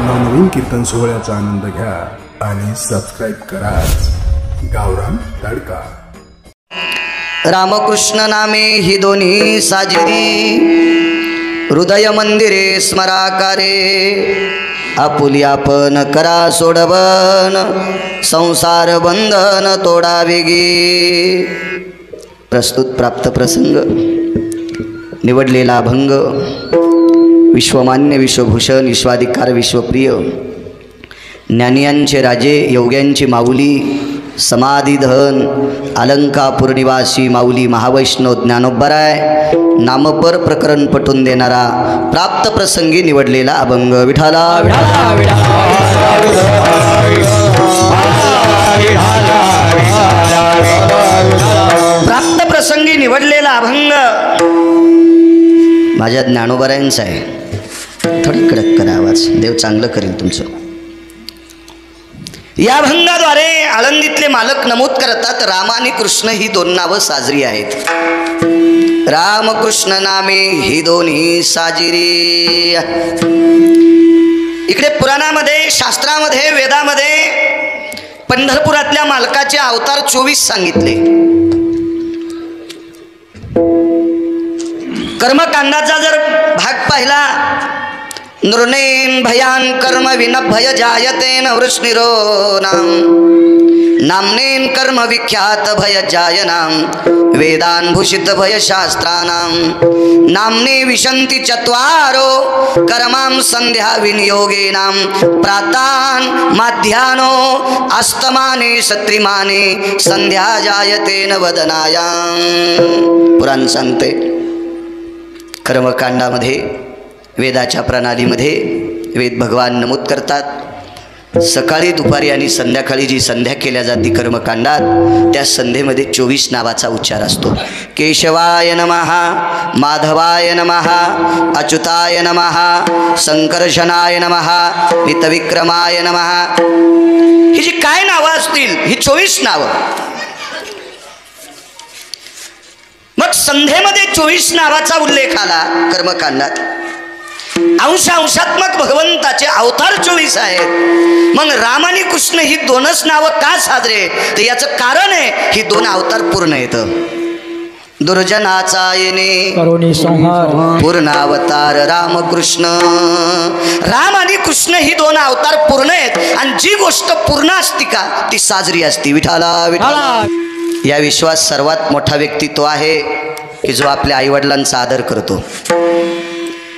नवनवीन कीर्तन सोहळ्याचा आनंद घ्या आणि सबस्क्राइब करा गावरान तडका। रामकृष्ण नामे ही दोन्ही साजिरी, हृदय मंदिरे स्मराकारे, आपुली आपण करा सोडवन, संसार बंधन तोडा वेगी। प्रस्तुत प्राप्त प्रसंग निवडलेला अभंग विश्वमान्य विश्वभूषण विश्वाधिकार विश्वप्रिय ज्ञानियांचे राजे योग्यांची माऊली समाधिधन अलंकापूर निवासी माऊली महावैष्णव ज्ञानोबराय नामपर प्रकरण पटून देणारा प्राप्त प्रसंगी निवडलेला अभंग विठाला प्राप्त प्रसंगी निवडलेला अभंग माझ्या ज्ञानोबरायांचा आहे। थोडी कडक करा आवाज, देव चांगलं करेल तुमचं। या अभंगाद्वारे आळंदीतले मालक नमूद करतात राम आणि कृष्ण ही दोन नावं साजरी आहेत। राम कृष्ण नामे ही दोन्ही साजिरी। इकडे पुराणामध्ये शास्त्रामध्ये वेदामध्ये पंढरपुरातल्या मालकाचे अवतार 24 सांगितले। कर्मकांडाचा जर भाग पाहिला, नृणेन भयान कर्म विन भय जायतेन वृष्णिरो नाम, नामनेन कर्म विख्यात भय जायनाम, वेदान भूषित भय शास्त्रानाम, नामने विशंति चत्वारो कर्मां संध्या विनियोगेनाम, प्रातान माध्यानो अस्तमाने सत्रिमाने संध्या जायतेन वदनायाम। पुराण सांगते कर्मकांडामध्ये वेदाच्या प्रणालीमध्ये वेद भगवान नमूद करतात सकाळी दुपारी आणि संध्याकाळी जी संध्या केल्या जाते कर्मकांडात त्या संध्येमध्ये 24 नावाचा उच्चार असतो। केशवाय नमः, माधवाय नमः, अच्युताय नमः, संकर्षणाय नमः, नितविक्रमाय नमः। ही जी काय नावं असतील ही 24 नावं। मग संध्येमध्ये 24 नावाचा उल्लेख आला कर्मकांडात। अंशात्मक भगवंताचे अवतार 24 आहेत। मग राम आणि कृष्ण ही दोनच नावं का साजरे, तर याचं कारण आहे ही दोन अवतार पूर्ण आहेत। दुर्जनाचा येणे करुणी संहार पूर्णावतार रामकृष्ण। राम आणि कृष्ण ही दोन अवतार पूर्ण आहेत आणि जी गोष्ट पूर्ण असती का ती साजरी असती। विठाला विठाला। या विश्वात सर्वात मोठा व्यक्ती तो आहे की जो आपल्या आईवडिलांचा आदर करतो।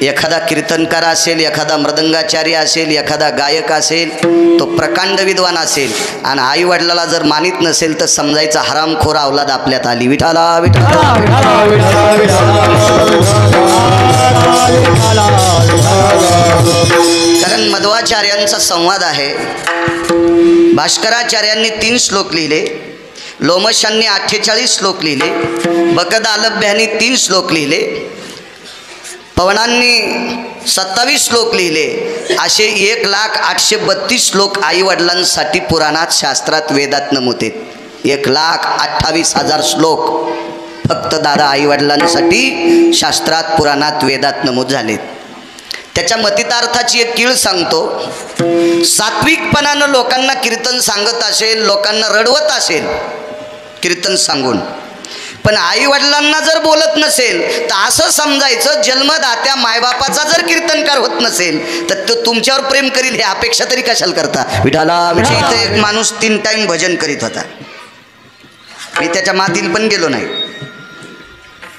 एखादा कीर्तनकार असेल, एखादा मृदंगाचार्य असेल, एखादा गायक असेल, तो प्रकांड विद्वान असेल आणि आई वडिलाला जर मानित नसेल तर समजायचा हरामखोर अवलाद आपल्यात आली। विठाला विठाला। कारण मध्वाचार्यांचा संवाद आहे। भास्कराचार्यांनी 3 श्लोक लिहिले, लोमशांनी 48 श्लोक लिहिले, बकदालभ्यांनी 3 श्लोक लिहिले, पवनांनी 27 श्लोक लिहिले। असे 1,0832 श्लोक आई वडिलांसाठी पुराणात शास्त्रात वेदात नमूद आहेत। 1,28,000 श्लोक फक्त दादा आई वडिलांसाठी शास्त्रात पुराणात वेदात नमूद झालेत। त्याच्या मतितार्थाची एक कीळ सांगतो। सात्विकपणानं लोकांना कीर्तन सांगत असेल, लोकांना रडवत असेल कीर्तन सांगून, पण आई वडिलांना जर बोलत नसेल तर असं समजायचं जन्मदात्या मायबापाचा जर कीर्तनकार होत नसेल तर तो तुमच्यावर प्रेम करील, हे अपेक्षा तरी कशाला करता। विठाला म्हणजे इथे एक माणूस 3 टाइम भजन करीत होता। मी त्याच्या मातील पण गेलो नाही।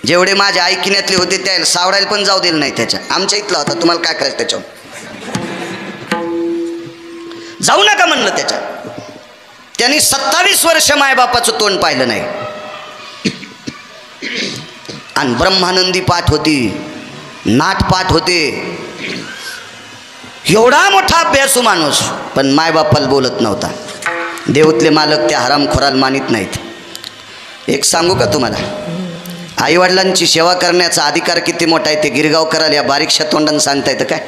जेवढे माझ्या ऐकिण्यातले होते त्या सावडायला पण जाऊ दिलं नाही त्याच्या। आमच्या इथला होता, तुम्हाला काय करायचं त्याच्यावर जाऊ नका म्हणलं त्याच्या। त्यांनी 27 वर्ष मायबापाचं तोंड पाहिलं नाही आणि ब्रह्मानंदी पाठ होती, नाट पाठ होते, एवढा मोठा अभ्यासू माणूस, पण मायबापाला बोलत नव्हता। देवतले मालक त्या हरामखोराला मानित नाहीत। एक सांगू का तुम्हाला, आईवडिलांची सेवा करण्याचा अधिकार किती मोठा आहे ते गिरगावकराला या बारीकशा तोंडानं सांगता येतं काय?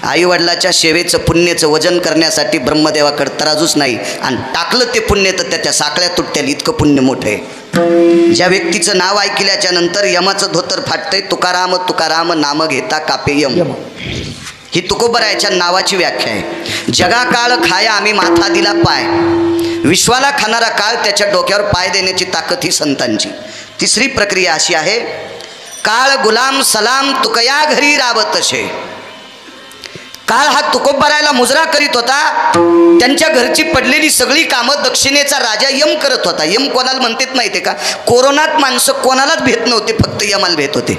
आईवडिलाच्या सेवेचं पुण्याचं वजन करण्यासाठी ब्रह्मदेवाकडे तराजूच नाही आणि टाकलं ते पुण्य तर त्याच्या साखळ्या तुटत्याला, इतकं पुण्य मोठं आहे। ज्या व्यक्तीचं नाव ऐकल्याच्या नंतर यमाचं धोतर फाटतंय, तुकाराम तुकाराम नाम घेता कापे यम। ही तुकोबरायाच्या नावाची व्याख्या आहे. जगा काळ खाया आम्ही माथा दिला पाय, विश्वाला खाणारा काळ त्याच्या डोक्यावर पाय देण्याची ताकद ही संतांची. तिसरी प्रक्रिया अशी आहे, काळ गुलाम सलाम तुकया घरी रावतशे. काळ हा तुकोबरायाला मुजरा करीत होता. त्यांच्या घरची पडलेली सगळी कामं दक्षिणेचा राजा यम करत होता. यम कोणाला म्हणतात माहिती आहे का? कोरोनात माणसं कोणालाच भेट नव्हते, फक्त यमाला भेट होते.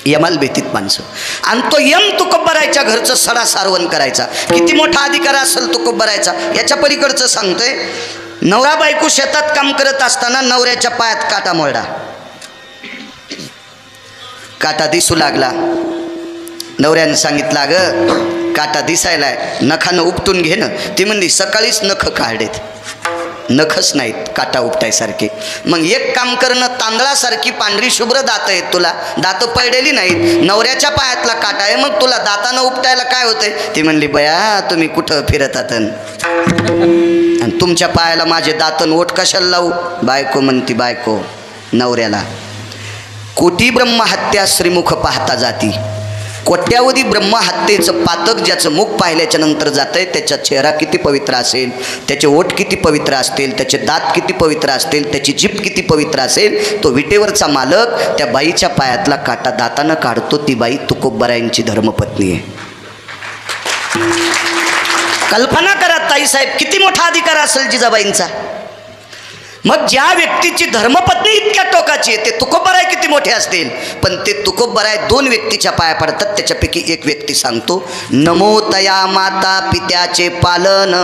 यमाला भेटीत माणसं. आणि तो यम तुकोबरायाच्या घरचं सडा सारवण करायचा. किती मोठा अधिकार असेल तुकोबरायाचा. याच्या पलीकडचं सांगतोय, नवरा बायको शेतात काम करत असताना नवऱ्याच्या पायात काटा मोडला. काटा दिसू लागला. नवऱ्यानं सांगितलं, अगं काटा दिसायलाय, नखानं उपटून घेणं. ती म्हणली, सकाळीच नख काढलेत, नखच नाहीत काटा उपटायसारखे. मग एक काम करणं, तांदळासारखी पांढरी शुभ्र दातं आहेत तुला, दातं पडलेली नाहीत, नवऱ्याच्या पायातला काटा आहे, मग तुला दातानं उपटायला काय होतंय? ती म्हणली, बया तुम्ही कुठं फिरतात आणि तुमच्या पायाला माझे दातन ओठ कशाला लावू? बायको म्हणती, बायको नवऱ्याला, कोटी ब्रह्महत्या श्रीमुख पाहता जाती. कोट्यावधी ब्रह्महत्येचं पातक ज्याचं मुख पाहिल्याच्या नंतर जातंय, त्याचा चेहरा किती पवित्र असेल, त्याचे ओठ किती पवित्र असतील, त्याचे दात किती पवित्र असतील, त्याची जीभ किती पवित्र असेल, तो विटेवरचा मालक त्या बाईच्या पायातला काटा दातानं काढतो. ती बाई तुकोबरायांची धर्मपत्नी आहे. कल्पना करा ताईसाहेब, किती मोठा अधिकार असेल जिजाबाईंचा. मग ज्या व्यक्तीची धर्मपत्नी इतक्या टोकाची आहे, ते तुकोबराय किती मोठे असतील. पण ते तुकोबराय दोन व्यक्तीच्या पाया पडतात. त्याच्यापैकी एक व्यक्ती सांगतो, नमो तया माता पित्याचे पालन.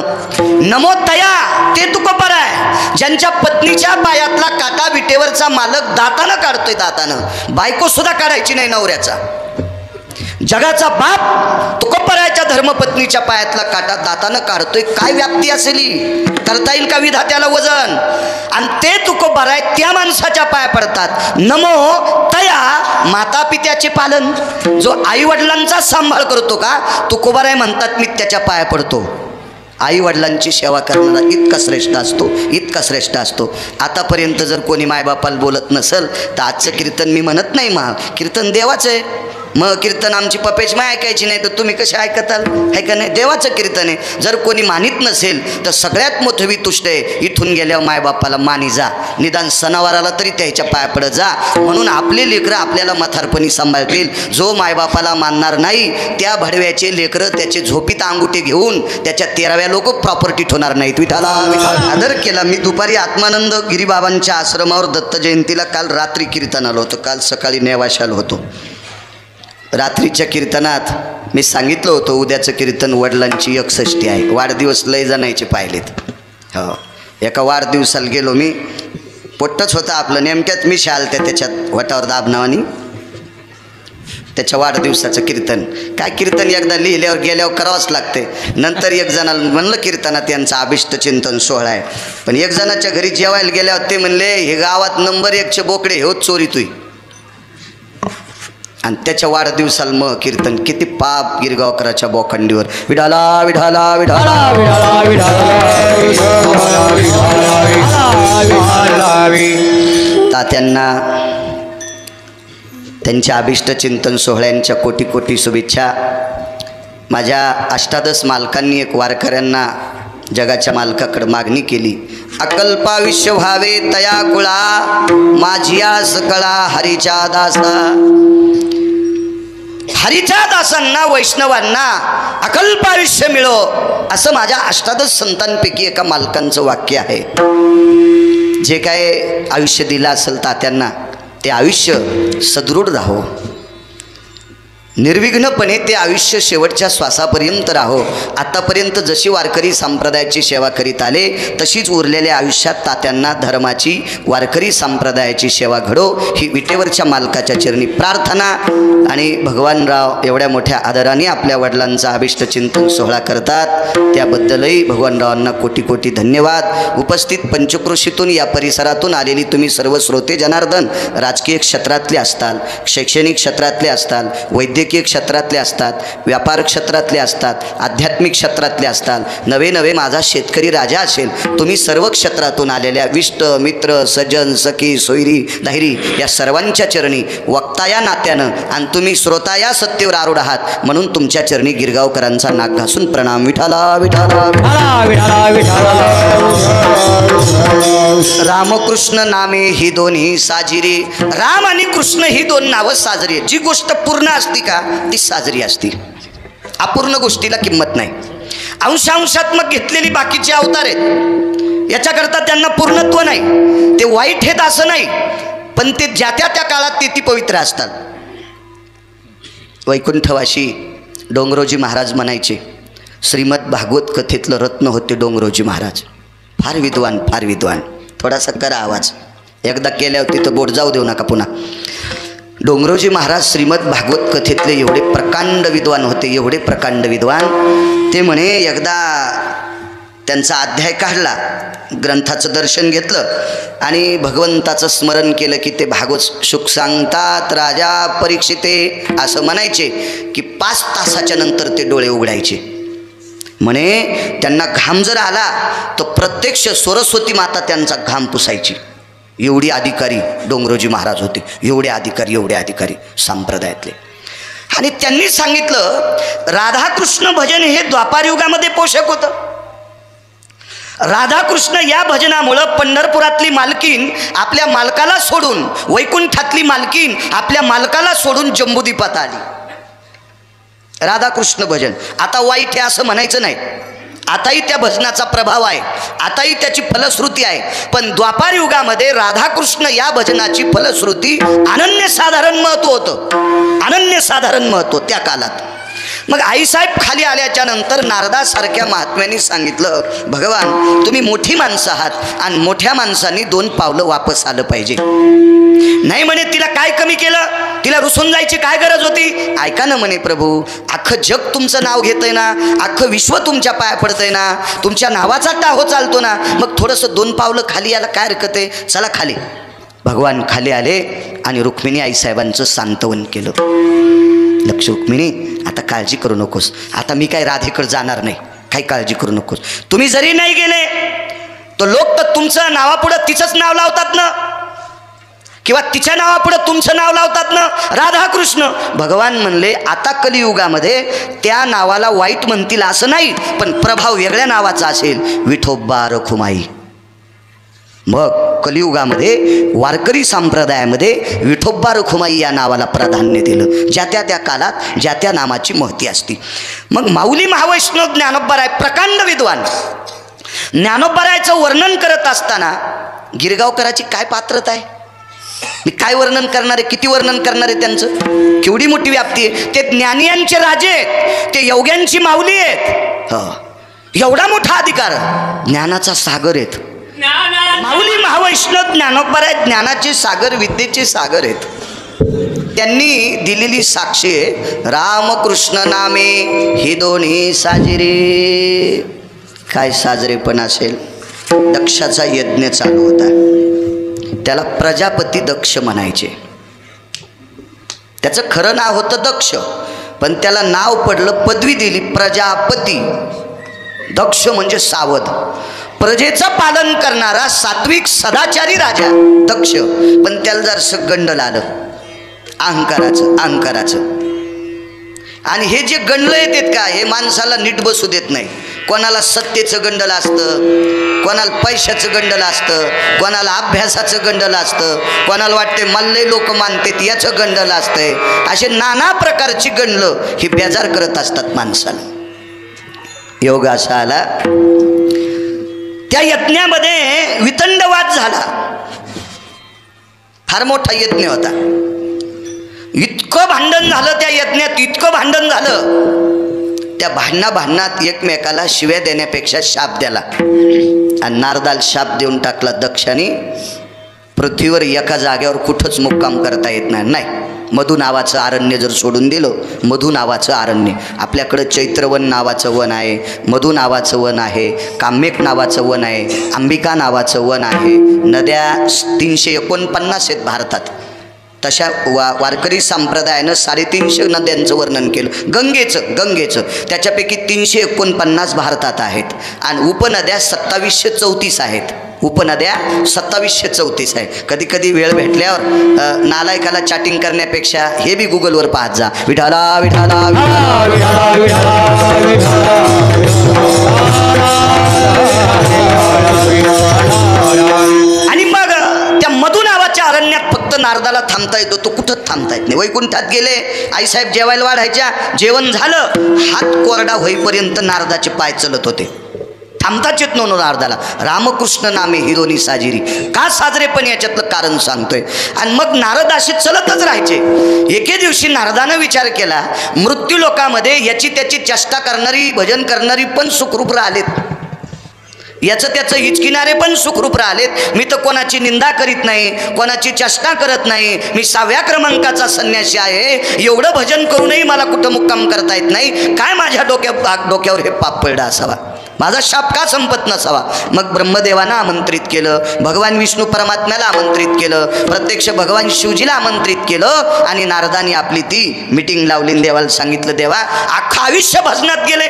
नमो तया, ते तुकोबराय ज्यांच्या पत्नीच्या पायातला काटा विटेवरचा मालक दातानं काढतोय. दातानं, बायको सुद्धा काढायची नाही नवऱ्याचा. जगाचा बाप तुकोबरायाच्या धर्मपत्नीच्या पायातला काटा दातानं काढतोय. काय व्याप्ती असेल, करता येईल का विधात्याला वजन? आणि ते तुकोबराय त्या माणसाच्या पाया पडतात. नमो तया माता पित्याचे पालन. जो आई वडिलांचा सांभाळ करतो का, तुकोबराय म्हणतात मी त्याच्या पाया पडतो. आई वडिलांची सेवा करणारा इतका श्रेष्ठ असतो, इतका श्रेष्ठ असतो. आतापर्यंत जर कोणी मायबापाला बोलत नसेल तर आजचं कीर्तन मी म्हणत नाही, महा कीर्तन देवाचं आहे. मग कीर्तन आमची पपेच माय ऐकायची नाही तर तुम्ही कसे ऐकताल? आहे का नाही? देवाचं कीर्तन आहे. जर कोणी मानित नसेल तर सगळ्यात मोठं वितुष्ट आहे, इथून गेल्यावर मायबापाला मानी जा, निदान सणावाराला तरी त्याच्या पाया पडत जा. म्हणून आपले लेकरं आपल्याला म्हातारपणी सांभाळतील. जो मायबापाला मानणार नाही त्या भडव्याचे लेकरं त्याचे झोपीत अंगुठे घेऊन त्याच्या 13व्या लोक प्रॉपर्टी ठेवणार नाहीत. विठाला आदर केला. मी दुपारी आत्मानंद गिरीबाबांच्या आश्रमावर दत्त जयंतीला काल रात्री कीर्तन आलो होतं. काल सकाळी नेवाशाला होतो. रात्रीच्या कीर्तनात मी सांगितलं होतं, उद्याचं कीर्तन वडिलांची 61 आहे. वाढदिवस लय जणायचे पाहिलेत. हो, एका वाढदिवसाला गेलो मी, पोट्टच होतं आपलं, नेमक्यात मी शालत्या त्याच्यात वटावर दाबनावानी त्याच्या वाढदिवसाचं कीर्तन. काय कीर्तन एकदा लिहिल्यावर गेल्यावर करावंच लागते. नंतर एक जणाला म्हणलं कीर्तनात यांचा अभिष्ट चिंतन सोहळा आहे, पण एक जणाच्या घरी जेवायला गेल्यावर ते म्हणले, हे गावात नंबर 1चे बोकडे होत चोरी तुई. आणि त्याच्या वाढदिवसाला मग कीर्तन. किती पाप गिरगावकराच्या बोखंडीवर. विढाला विढाला विढाला तात्यांना त्यांच्या अभिष्ट चिंतन सोहळ्यांच्या कोटी कोटी शुभेच्छा. माझ्या अष्टादश मालकांनी एक वारकऱ्यांना जगाच्या मालकाकडे मागणी केली, अकल्पाविष्य व्हावे तया कुळा, माझिया सकळा हरीच्या दासा. हरीच्या दासांना वैष्णवांना अकल्पायुष्य मिळो, असं माझ्या अष्टादश संतांपैकी एका मालकांचं वाक्य आहे. जे काय आयुष्य दिलं असेल तात्यांना, ते आयुष्य सदृढ राहो, निर्विघ्नपणे ते आयुष्य शेवटच्या श्वासापर्यंत राहो. आतापर्यंत जशी वारकरी संप्रदायाची सेवा करीत आले तशीच उरलेल्या आयुष्यात तात्यांना धर्माची, वारकरी संप्रदायाची सेवा घडो, ही विटेवरच्या मालकाच्या चरणी प्रार्थना. आणि भगवानराव एवढ्या मोठ्या आदराने आपल्या वडिलांचा अभिष्ट चिंतन सोहळा करतात, त्याबद्दलही भगवानरावांना कोटी कोटी धन्यवाद. उपस्थित पंचक्रोशीतून या परिसरातून आलेली तुम्ही सर्व श्रोते जनार्दन, राजकीय क्षेत्रातले असताल, शैक्षणिक क्षेत्रातले असताल, वैद्यकीय वैद्यकीय क्षेत्रातले असतात, व्यापार क्षेत्रातले असतात, आध्यात्मिक क्षेत्रातले असतात, नवे नवे माझा शेतकरी राजा असेल, तुम्ही सर्व क्षेत्रातून आलेल्या विष्ट मित्र सज्जन सखी सोयरी धायरी या सर्वांच्या चरणी वक्ता या नात्यानं आणि तुम्ही श्रोता या सत्तेवर आरूढ आहात म्हणून तुमच्या चरणी गिरगावकरांचा नाक घासून प्रणाम. विठाला विठाला रामकृष्ण नामे ही दोन्ही साजिरी. राम आणि कृष्ण ही दोन नावं साजरी आहेत. जी गोष्ट पूर्ण असती का ती साजरी असती. अपूर्ण गोष्टीला किंमत नाही. अंशात्मक घेतलेली बाकीचे अवतार आहेत, याच्याकरता त्यांना पूर्णत्व नाही. ते वाईट आहेत असं नाही, पण ते ज्या त्या काळात ते ती पवित्र असतात. वैकुंठवाशी डोंगरोजी महाराज म्हणायचे, श्रीमद भागवत कथेतलं रत्न होते डोंगरोजी महाराज. फार विद्वान, फार विद्वान. थोडासा करा आवाज, एकदा केल्यावर तिथं बोट जाऊ देऊ नका पुन्हा. डोंगरोजी महाराज श्रीमद भागवत कथेतले एवढे प्रकांड विद्वान होते, एवढे प्रकांड विद्वान. ते म्हणे एकदा त्यांचा अध्याय काढला, ग्रंथाचं दर्शन घेतलं आणि भगवंताचं स्मरण केलं की ते भागवत सुख सांगतात राजा परीक्षिते असं म्हणायचे की 5 तासाच्या नंतर ते डोळे उघडायचे. म्हणे त्यांना घाम जर आला तर प्रत्यक्ष सरस्वती माता त्यांचा घाम पुसायची. एवढी अधिकारी डोंगरोजी महाराज होते, एवढे अधिकारी संप्रदायातले. आणि त्यांनी सांगितलं राधाकृष्ण भजन हे द्वापार युगामध्ये पोषक होतं. राधाकृष्ण या भजनामुळं पंढरपुरातली मालकीन आपल्या मालकाला सोडून, वैकुंठातली मालकीन आपल्या मालकाला सोडून जम्बूद्वीपात आली. राधाकृष्ण भजन आता वाईट आहे असं म्हणायचं नाही. आताही त्या भजनाचा प्रभाव आहे, आताही त्याची फलश्रुती आहे. पण द्वापार युगामध्ये राधाकृष्ण या भजनाची फलश्रुती अनन्यसाधारण महत्त्व होतं, अनन्यसाधारण महत्त्व त्या काळात. मग आईसाहेब खाली आल्याच्या नंतर नारदासारख्या महात्म्यांनी सांगितलं, भगवान तुम्ही मोठी माणसं आहात आणि मोठ्या माणसांनी 2 पावलं वापस आलं पाहिजे. नाही म्हणे तिला काय कमी केलं, तिला रुसून जायची काय गरज होती. ऐका ना म्हणे प्रभू, अख्खं जग तुमचं नाव घेतंय ना, अख्खं विश्व तुमच्या पाया पडतंय ना, तुमच्या नावाचा टाहो चालतो ना, मग थोडंसं 2 पावलं खाली यायला काय हरकत आहे, चला खाली. भगवान खाली आले आणि रुक्मिणी आईसाहेबांचं सांत्वन केलं. लक्ष रुक्मिणी आता काळजी करू नकोस, आता मी काय राधेकडे जाणार नाही, काही काळजी करू नकोस. तुम्ही जरी नाही गेले तर लोक तर तुमचं नावापुढं तिचंच नाव लावतात ना, किंवा तिच्या नावापुढं तुमचं नाव लावतात ना, राधाकृष्ण. भगवान म्हणले आता कलियुगामध्ये त्या नावाला वाईट म्हणतील असं नाही, पण प्रभाव वेगळ्या नावाचा असेल, विठोबा रखुमाई. मग कलियुगामध्ये वारकरी संप्रदायामध्ये विठोबा रखुमाई या नावाला प्राधान्य दिलं. ज्या त्या काळात ज्या त्या नामाची महती असती. मग माऊली महावैष्णव ज्ञानोबाराय प्रकांड विद्वान. ज्ञानोबारायचं वर्णन करत असताना गिरगावकराची काय पात्रता आहे, मी काय वर्णन करणार आहे, किती वर्णन करणार आहे त्यांचं, केवढी मोठी व्याप्ती आहे. ते ज्ञानियांचे राजे आहेत, ते योग्यांची माऊली आहेत. एवढा मोठा अधिकार, ज्ञानाचा सागर आहेत. माऊली महावैष्णव ज्ञानोबाराय ज्ञानाचे सागर, विद्येचे सागर आहेत. त्यांनी दिलेली साक्षी रामकृष्ण नामे ही दोन्ही साजिरे. काय साजरेपण असेल. दक्षाचा यज्ञ चालू होता, त्याला प्रजापती दक्ष म्हणायचे. त्याचं खरं नाव होतं दक्ष, पण त्याला नाव पडलं, पदवी दिली प्रजापती. दक्ष म्हणजे सावध, प्रजेचं पालन करणारा सात्विक सदाचारी राजा दक्ष. पण त्याला जरासं गंडल आलं अहंकाराचं. आणि हे जे गंडलं येतात का, हे माणसाला नीट बसू देत नाही. कोणाला सत्तेचं गंडल असतं, कोणाला पैशाचं गंडल असतं, कोणाला अभ्यासाचं गंडल असतं, कोणाला वाटते मल्ले लोक मानतात याचं गंडल असतंय. असे नाना प्रकारची गंडलं ही बेजार करत असतात माणसाला. योग असा आला, त्या यज्ञामध्ये वितंडवाद झाला. फार मोठा यज्ञ होता. इतकं भांडण झालं त्या यज्ञात, इतकं भांडण झालं. त्या भांडणात एकमेकाला शिव्या देण्यापेक्षा शाप द्याला. आणि नारदाला शाप देऊन टाकला दक्षाने. पृथ्वीवर एका जागेवर कुठंच मुक्काम करता येत नाही. मधु नावाचं अरण्य जर सोडून दिलं, मधु नावाचं अरण्य, आपल्याकडं चैत्रवन नावाचं वन आहे, मधु नावाचं वन आहे, काम्यक नावाचं वन आहे, अंबिका नावाचं वन आहे. नद्या 349 आहेत भारतात. तशा वारकरी संप्रदायानं 350 नद्यांचं वर्णन केलं. गंगेचं त्याच्यापैकी 349 भारतात आहेत आणि उपनद्या 2734 आहेत. उपनद्या 2734 आहे. कधी कधी वेळ भेटल्यावर नालायकाला चॅटिंग करण्यापेक्षा हे बी गुगलवर पाहत जा. विठाला विठाला आणि मग त्या मधु नावाच्या अरण्यात फक्त नारदाला थांबता येतो. तो कुठं थांबता येत नाही. वैकुंठात गेले, आईसाहेब जेवायला वाढायच्या, जेवण झालं, हात कोरडा होईपर्यंत नारदाचे पाय चलत होते. थांबताच येत नव्हतं नारदाला. रामकृष्ण नामे हिरोनी साजिरी. का साजरे पण याच्यातलं कारण सांगतोय. आणि मग नारद असे चलतच राहायचे. एके दिवशी नारदानं विचार केला, मृत्यू लोकामध्ये याची त्याची चेष्टा करणारी, भजन करणारी पण सुखरूप राहिलेत, याचं त्याचं हिचकिनारे पण सुखरूप राहिलेत. मी तर कोणाची निंदा करीत नाही, कोणाची चेष्टा करत नाही. मी 6व्या क्रमांकाचा संन्यासी आहे. एवढं भजन करूनही मला कुठं मुक्काम करता येत नाही. काय माझ्या डोक्यावर हे पाप पडलं असावा, माझा शाप का संपत नसावा. मग ब्रह्मदेवानं आमंत्रित केलं, भगवान विष्णू परमात्म्याला आमंत्रित केलं, प्रत्यक्ष भगवान शिवजीला आमंत्रित केलं आणि नारदानी आपली ती मीटिंग लावली. देवाला सांगितलं, देवा अख्खं आयुष्य भजनात गेले,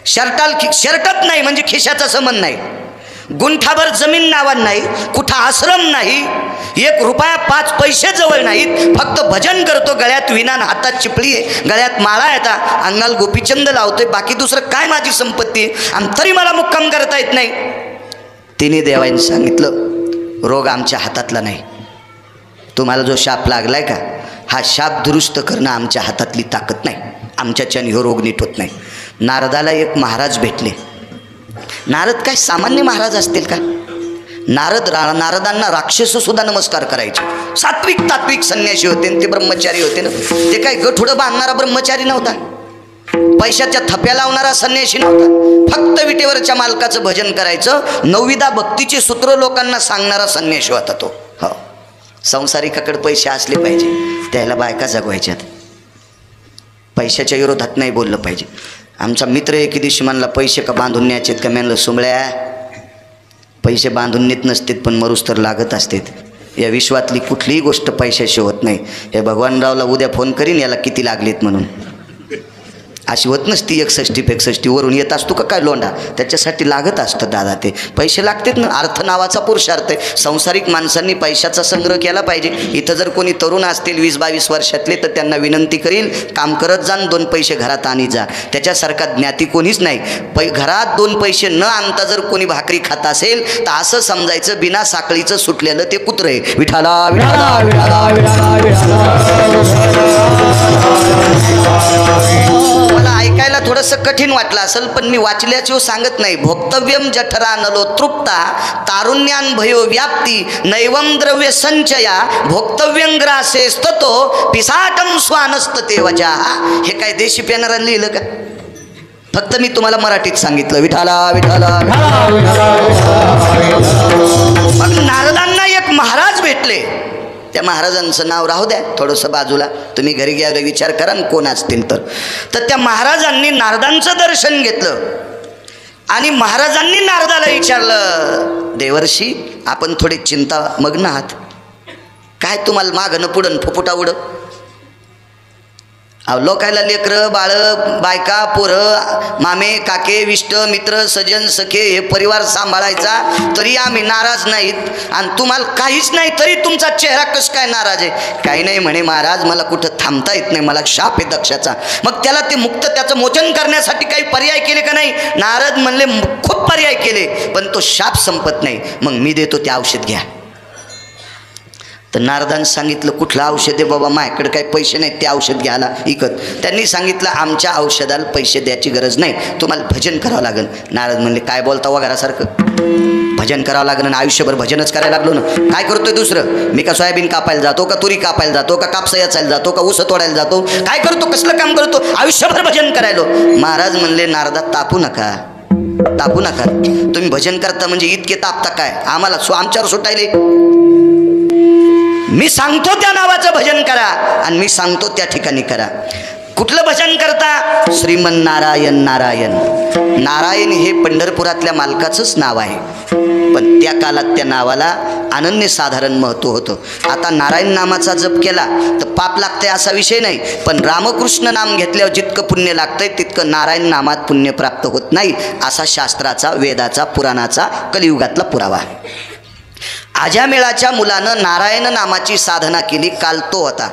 शर्टत नाही म्हणजे खिशाचा संबंध नाही, गुंठाभर जमीन नावात नाही, कुठं आश्रम नाही, 1 रुपया 5 पैसे जवळ नाहीत, फक्त भजन करतो. गळ्यात विनान, हातात चिपळी आहे, गळ्यात माळा येतात, अंगाला गोपीचंद लावतोय, बाकी दुसरं काय माझी संपत्ती आहे आणि तरी मला मुक्काम करता येत नाही. तिने देवाने सांगितलं, रोग आमच्या हातातला नाही. तुम्हाला जो शाप लागलाय का, हा शाप दुरुस्त करणं आमच्या हातातली ताकद नाही, आमच्याच्याने हो रोग नीट होत नाही. नारदाला एक महाराज भेटले. नारद काय सामान्य महाराज असतील का? नारदांना राक्षस सुद्धा नमस्कार करायचे. सात्विक तात्विक संन्यासी होते, ते ब्रह्मचारी होते ना. ते काय गठुडं बांधणारा ब्रह्मचारी नव्हता, पैशाच्या थप्या लावणारा संन्यासी नव्हता. फक्त विटेवरच्या मालकाचं भजन करायचं, 9विधा भक्तीचे सूत्र लोकांना सांगणारा संन्यासी होता तो. हो, संसारिकाकडे पैसे असले पाहिजे, त्याला बायका जगवायच्यात, पैशाच्या विरोधात नाही बोललं पाहिजे. आमचा मित्र एके दिवशी म्हणला, पैसे का बांधून न्यायचेत का? म्हणलं, सुंबळ्या, पैसे बांधून नेत नसतेत पण मरूस तर लागत असतेत. या विश्वातली कुठलीही गोष्ट पैशाशी होत नाही. हे भगवानरावला उद्या फोन करीन याला किती लागलेत म्हणून. अशी होत नसती 61-65 वरून येत असतो का काय लोंढा, त्याच्यासाठी लागत असतं दादा. ते पैसे लागतात ना. अर्थ नावाचा पुरुषार्थ आहे. संसारिक माणसांनी पैशाचा संग्रह केला पाहिजे. इथं जर कोणी तरुण असतील 20-22 वर्षातले, तर त्यांना विनंती करील, काम करत जा, 2 पैसे घरात आणि जा. त्याच्यासारखा ज्ञाती कोणीच नाही. घरात 2 पैसे न आणता जर कोणी भाकरी खात असेल तर असं समजायचं बिना साखळीचं सुटलेलं ते कुत्रं आहे. विठाला विठाला विठाला मला ऐकायला थोडंसं कठीण वाटलं असेल, पण मी वाचल्याचे सांगत नाही. भोक्तव्यम जठरा नलो तृप्ता तारुण्यान भयो व्याप्ती नैवम द्रव्य संचया भोक्तव्यं ग्रासे स्ततो पिसाटम स्वानस्तते वजा. हे काय देशी पेनारानं लिहिलं का? फक्त मी तुम्हाला मराठीत सांगितलं. विठाला विठाला. मग नारदांना एक महाराज भेटले. त्या महाराजांचं नाव राहू द्या थोडंसं बाजूला, तुम्ही घरी गेल्यावर विचार करा कोण असतील तर त्या महाराजांनी नारदांचं दर्शन घेतलं आणि महाराजांनी नारदाला विचारलं, देवर्षी आपण थोडी चिंतामग्न आहात, काय तुम्हाला मागणं पुढं फुफुटा उड? लोकायला लेकरं बाळ बायका पोरं मामे काके विष्ट मित्र सजन सखे हे परिवार सांभाळायचा, तरी आम्ही नाराज नाहीत आणि तुम्हाला काहीच नाही तरी तुमचा चेहरा कसं काय नाराज आहे? काही नाही म्हणे महाराज, मला कुठं थांबता येत नाही, मला शाप आहे दक्षाचा. मग त्याला ते मुक्त त्याचं मोचन करण्यासाठी काही पर्याय केले का नाही? नारद म्हणले खूप पर्याय केले, पण तो शाप संपत नाही. मग मी देतो ते औषध घ्या. तर नारदांनी सांगितलं, कुठलं औषध आहे बाबा? माझ्याकडे काही पैसे नाहीत ते औषध घ्यायला इकत. त्यांनी सांगितलं, आमच्या औषधाला पैसे द्यायची गरज नाही, तुम्हाला भजन करावं लागेल. नारद म्हणले, काय बोलता वगैरेसारखं? भजन करावं लागेल ना? आयुष्यभर भजनच करायला लागलो ना. काय करतोय दुसरं? मी का सोयाबीन कापायला जातो का तुरी कापायला जातो का कापसा याचायला जातो का ऊस तोडायला जातो? काय करतो? कसलं काम करतो? आयुष्यभर भजन करायलो. महाराज म्हणले, नारदा तापू नका, तापू नका. तुम्ही भजन करता म्हणजे इतके तापता काय? आम्हाला आमच्यावर सुटायले. मी सांगतो त्या नावाचं भजन करा आणि मी सांगतो त्या ठिकाणी करा. कुठलं भजन करता? श्रीमन नारायण नारायण. नारायण हे पंढरपुरातल्या मालकाचंच नाव आहे. पण त्या काळात त्या नावाला अनन्यसाधारण महत्त्व होतं. आता नारायण नामाचा जप केला तर पाप लागतंय असा विषय नाही, पण रामकृष्ण नाम घेतल्यावर जितकं पुण्य लागतंय तितकं नारायण नामात पुण्य प्राप्त होत नाही, असा शास्त्राचा, वेदाचा, पुराणाचा, कलियुगातला पुरावा. आजामेळाच्या मुलानं नारायण नामाची साधना केली, काल तो होता.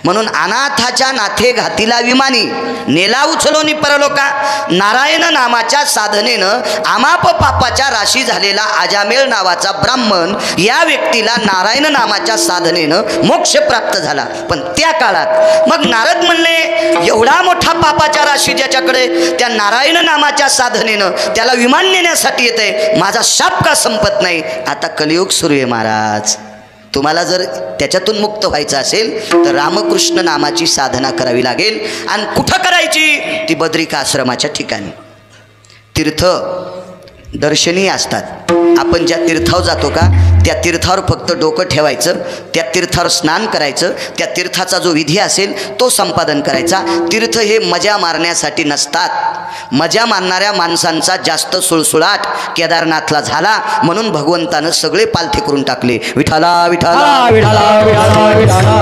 म्हणून अनाथाच्या नाथे घातीला विमानी नेला उचलोनी परलोका. नारायण नामाच्या साधनेनं आमाप पापाच्या राशी झालेला आजामेळ नावाचा ब्राह्मण या व्यक्तीला नारायण नामाच्या साधनेनं मोक्ष प्राप्त झाला. पण त्या काळात मग नारद म्हणले, एवढा मोठा पापाच्या राशी ज्याच्याकडे, त्या नारायण नामाच्या साधनेनं त्याला विमान नेण्यासाठी येतंय, माझा शाप का संपत नाही? आता कलियुग सुरू आहे महाराज. तुम्हाला जर त्याच्यातून मुक्त व्हायचं असेल तर रामकृष्ण नामाची साधना करावी लागेल. आणि कुठं करायची? ती बद्रिकाश्रमाच्या ठिकाणी. तीर्थ दर्शनीय असतात. आपण ज्या तीर्थावर जातो का, त्या तीर्थावर फक्त डोकं ठेवायचं, त्या तीर्थावर स्नान करायचं, त्या तीर्थाचा जो विधी असेल तो संपादन करायचा. तीर्थ हे मजा मारण्यासाठी नसतात. मजा मारणाऱ्या माणसांचा जास्त सुळसुळाट केदारनाथला झाला, म्हणून भगवंतानं सगळे पालथे करून टाकले. विठाला विठाला विठाला विठाला.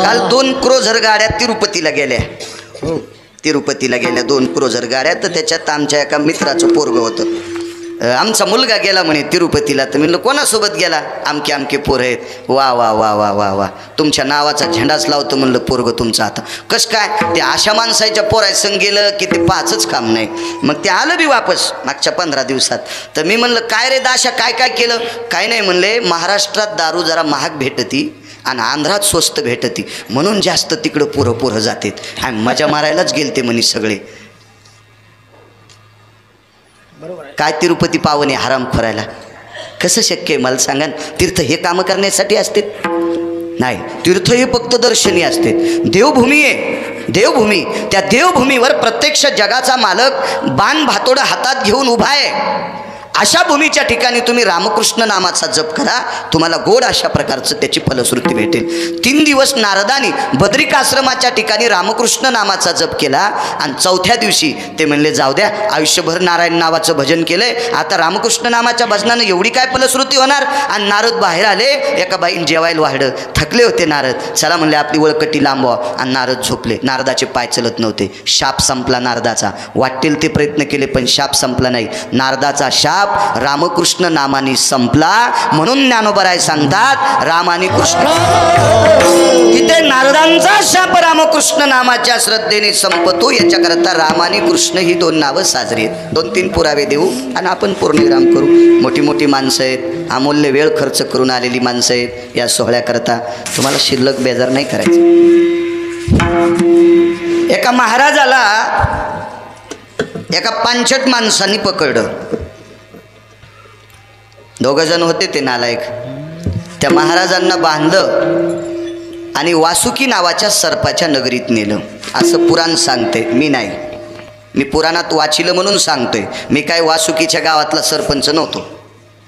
काल 2 क्रोझर गाड्या तिरुपतीला गेल्या. तिरुपतीला गेल्या 2 क्रोझर गाड्या. तर त्याच्यात आमच्या एका मित्राचं पोरगं होतं. आमचा मुलगा गेला म्हणे तिरुपतीला. तर म्हणलं कोणासोबत गेला? आमके आमके पोरं आहेत. वा वा वा वा वा वा, तुमच्या नावाचा झेंडाच लावतो म्हणलं पोरगं तुमचं. आता कसं काय? ते अशा माणसाच्या पोरायसंग गेलं की ते पाचच काम नाही. मग ते आलं बी वापस मागच्या 15 दिवसात. तर मी म्हणलं काय रे दाशा, काय काय केलं? काय नाही म्हणले, महाराष्ट्रात दारू जरा महाग भेटती आणि आंध्रात स्वस्त भेटती, म्हणून जास्त तिकडं पोरं पोरं जातात आणि मजा मारायलाच गेलते म्हणे सगळे. काय तिरुपती पावणे हराम खोरायला? कसं शक्य आहे मला सांगा? तीर्थ हे कामं करण्यासाठी असते नाही. तीर्थ हे फक्त दर्शनीय असते. देवभूमी आहे, देवभूमी. त्या देवभूमीवर प्रत्यक्ष जगाचा मालक बाण भातोडं हातात घेऊन उभा आहे. अशा भूमीच्या ठिकाणी तुम्ही रामकृष्ण नामाचा जप करा, तुम्हाला गोड अशा प्रकारचं त्याची फलश्रुती भेटेल. 3 दिवस नारदानी बद्रिकाश्रमाच्या ठिकाणी रामकृष्ण नामाचा जप केला आणि 4थ्या दिवशी ते म्हणले जाऊ द्या, आयुष्यभर नारायण नावाचं भजन केलंय, आता रामकृष्ण नामाच्या भजनानं एवढी काय फलश्रुती होणार? आणि नारद बाहेर आले. एका बाईन जेवायला वाढलं, थकले होते नारद. चला म्हणले आपली वळकटी लांबवा. आणि नारद झोपले. नारदाचे पाय चलत नव्हते. शाप संपला नारदाचा. वाटेल ते प्रयत्न केले पण शाप संपला नाही. नारदाचा शाप रामकृष्ण नामाने संपला. म्हणून ज्ञानोबराय सांगतात रामानी कृष्ण. तिथे नारदांचा शाप रामकृष्ण नामाच्या श्रद्धेने संपतो. याच्याकरता रामानी कृष्ण ही 2 नावं साजरी आहेत. 2-3 पुरावे देऊ आणि आपण पूर्णविराम करू. मोठी मोठी माणसं आहेत, अमूल्य वेळ खर्च करून आलेली माणसं आहेत. या सोहळ्याकरता तुम्हाला शिल्लक बेजार नाही करायचं. एका महाराजाला एका पांचट माणसांनी पकडलं. 2 जण होते ते नालायक. त्या महाराजांना बांधलं आणि वासुकी नावाच्या सर्पाच्या नगरीत नेलं, असं पुराण सांगते. मी नाही, मी पुराणात वाचिलं म्हणून सांगतोय. मी काय वासुकीच्या गावातला सरपंच नव्हतो.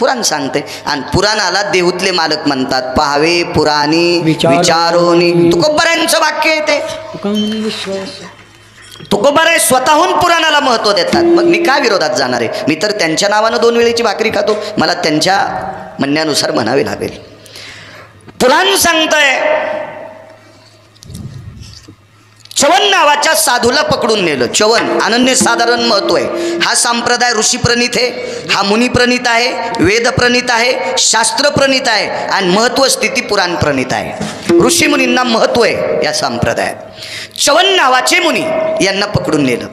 पुराण सांगते. आणि पुराणाला देहूतले मालक म्हणतात. पाहावे पुराणी विचारोनी. तुकोबारायांचं वाक्य आहे ते. तुकोबाराय स्वतःहून पुराणाला महत्त्व देतात. मग मी काय विरोधात जाणार आहे? मी तर त्यांच्या नावानं 2 वेळेची भाकरी खातो. मला त्यांच्या म्हणण्यानुसार म्हणावे लागेल. पुराण सांगतंय च्यवन नावाच्या साधूला पकडून नेलं. च्यवन अनन्यसाधारण महत्त्व आहे. हा संप्रदाय ऋषीप्रणित आहे, हा मुनिप्रणित आहे, वेदप्रणित आहे, शास्त्रप्रणित आहे आणि महत्त्व स्थिती पुराण प्रणित आहे. ऋषीमुनींना महत्त्व आहे या संप्रदायात. च्यवन नावाचे मुनी यांना पकडून नेलं.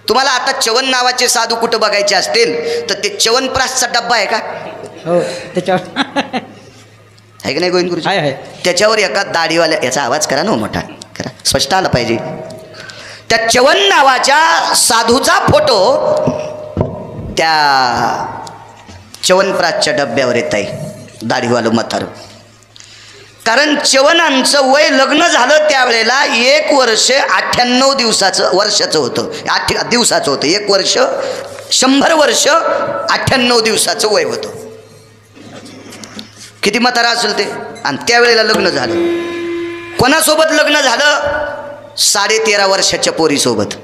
तुम्हाला आता च्यवन नावाचे साधू कुठं बघायचे असतील तर ते च्यवनप्रासचा डब्बा आहे का? हो, त्याच्यावर आहे की नाही गोविंद गुरुजी? आहे. त्याच्यावर एका दाढीवाल्या, याचा आवाज करा ना मोठा, करा, स्पष्ट आला पाहिजे. त्या च्यवन नावाच्या साधूचा फोटो त्या च्यवनप्रासच्या डब्यावर येत आहे. दाढीवालं म्हातारं. कारण च्यवनांचं वय लग्न झालं त्यावेळेला 1 वर्ष 98 वर्षाचं होतं. 8 दिवसाचं होतं. 1 वर्ष 100 वर्ष 98 दिवसाचं वय होतं. किती म्हातारा असेल ते? आणि त्यावेळेला लग्न झालं. कोणासोबत लग्न झालं? 13.5 वर्षाच्या पोरीसोबत.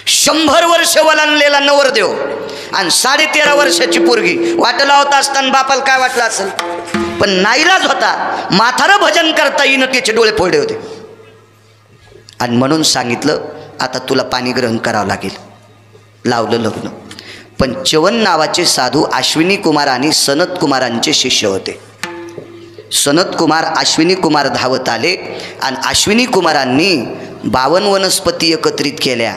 100 वर्ष वलांडलेला नवरदेव आणि 13.5 वर्षाची पोरगी. वाटला होता असताना बापाला काय वाटलं असेल, पण नाईलाज होता. म्हातारं भजन करता येईन, त्याचे डोळे फोडले होते. आणि म्हणून सांगितलं आता तुला पाणी ग्रहण करावं लागेल. लावलं लग्न. पण च्यवन नावाचे साधू अश्विनी कुमार आणि सनत कुमारांचे शिष्य होते. सनत कुमार अश्विनी कुमार धावत आले आणि अश्विनी कुमारांनी 52 वनस्पती एकत्रित केल्या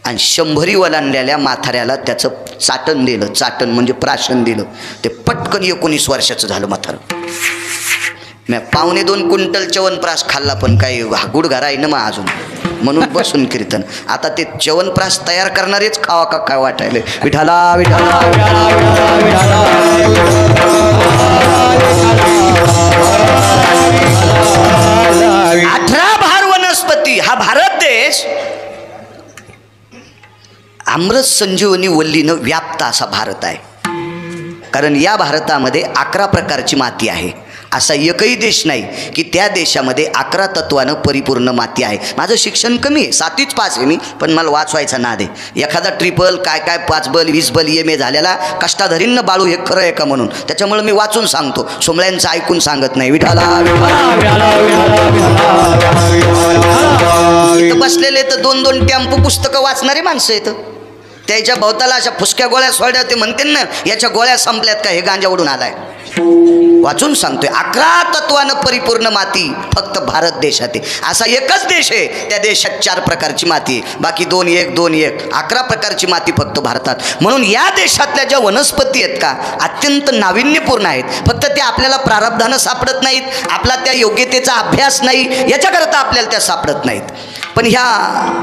आणि 100 वलांडलेल्या म्हाताऱ्याला त्याचं चाटण दिलं. चाटण म्हणजे प्राशन दिलं. ते पटकन 19 वर्षाचं झालं म्हातारं. मी 2.25 क्विंटल च्यवनप्राश खाल्ला, पण काही गुडघा आहे ना मग अजून, म्हणून बसून कीर्तन. आता ते च्यवनप्राश तयार करणारेच खावा का काय वाटायले. विठाला विठाला 18 भार वनस्पती. हा भारत देश अमृत संजीवनी वल्लीनं व्याप्त असा भारत आहे. कारण या भारतामध्ये 11 प्रकारची माती आहे. असा एकही देश नाही की त्या देशामध्ये 11 तत्वानं परिपूर्ण माती आहे. माझं शिक्षण कमी आहे, 7वीच पास आहे मी, पण मला वाचवायचा नाद आहे. एखादा ट्रिपल काय 5 बल 20 बल EMA झालेला कष्टाधरींना बाळू हे खरं आहे का म्हणून, त्याच्यामुळे मी वाचून सांगतो, सोमळ्यांचं ऐकून सांगत नाही. विठाला इथं बसलेले तर 2-2 टेम्पो पुस्तकं वाचणारी माणसं येतं. त्याच्या भोवताला अशा फुसक्या गोळ्या सोडल्या, ते म्हणते ना याच्या गोळ्या संपल्यात का, हे गांजा उडून आलाय. वाचून सांगतोय. 11 तत्वानं परिपूर्ण माती फक्त भारत देशात आहे. असा एकच देश आहे त्या देशात 4 प्रकारची माती आहे, बाकी 2-1 2-1 11 प्रकारची माती फक्त भारतात. म्हणून या देशातल्या ज्या वनस्पती आहेत का अत्यंत नाविन्यपूर्ण आहेत. फक्त त्या आपल्याला प्रारब्धानं सापडत नाहीत, आपला त्या योग्यतेचा अभ्यास नाही याच्याकरता आपल्याला त्या सापडत नाहीत. पण ह्या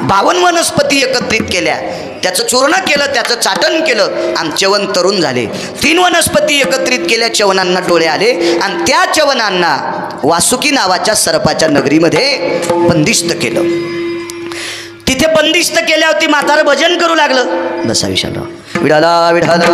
52 वनस्पती एकत्रित केल्या, त्याचं चूर्ण केलं, त्याचं चाटण केलं आणि च्यवन तरुण झाले. 3 वनस्पती एकत्रित केल्या, च्यवनांना डोळे आले आणि त्या च्यवनांना वासुकी नावाच्या सर्पाच्या नगरीमध्ये बंदिस्त केलं. तिथे बंदिस्त केल्यावरती म्हातारं भजन करू लागलं. बसा विशालराव. विठाला विठाला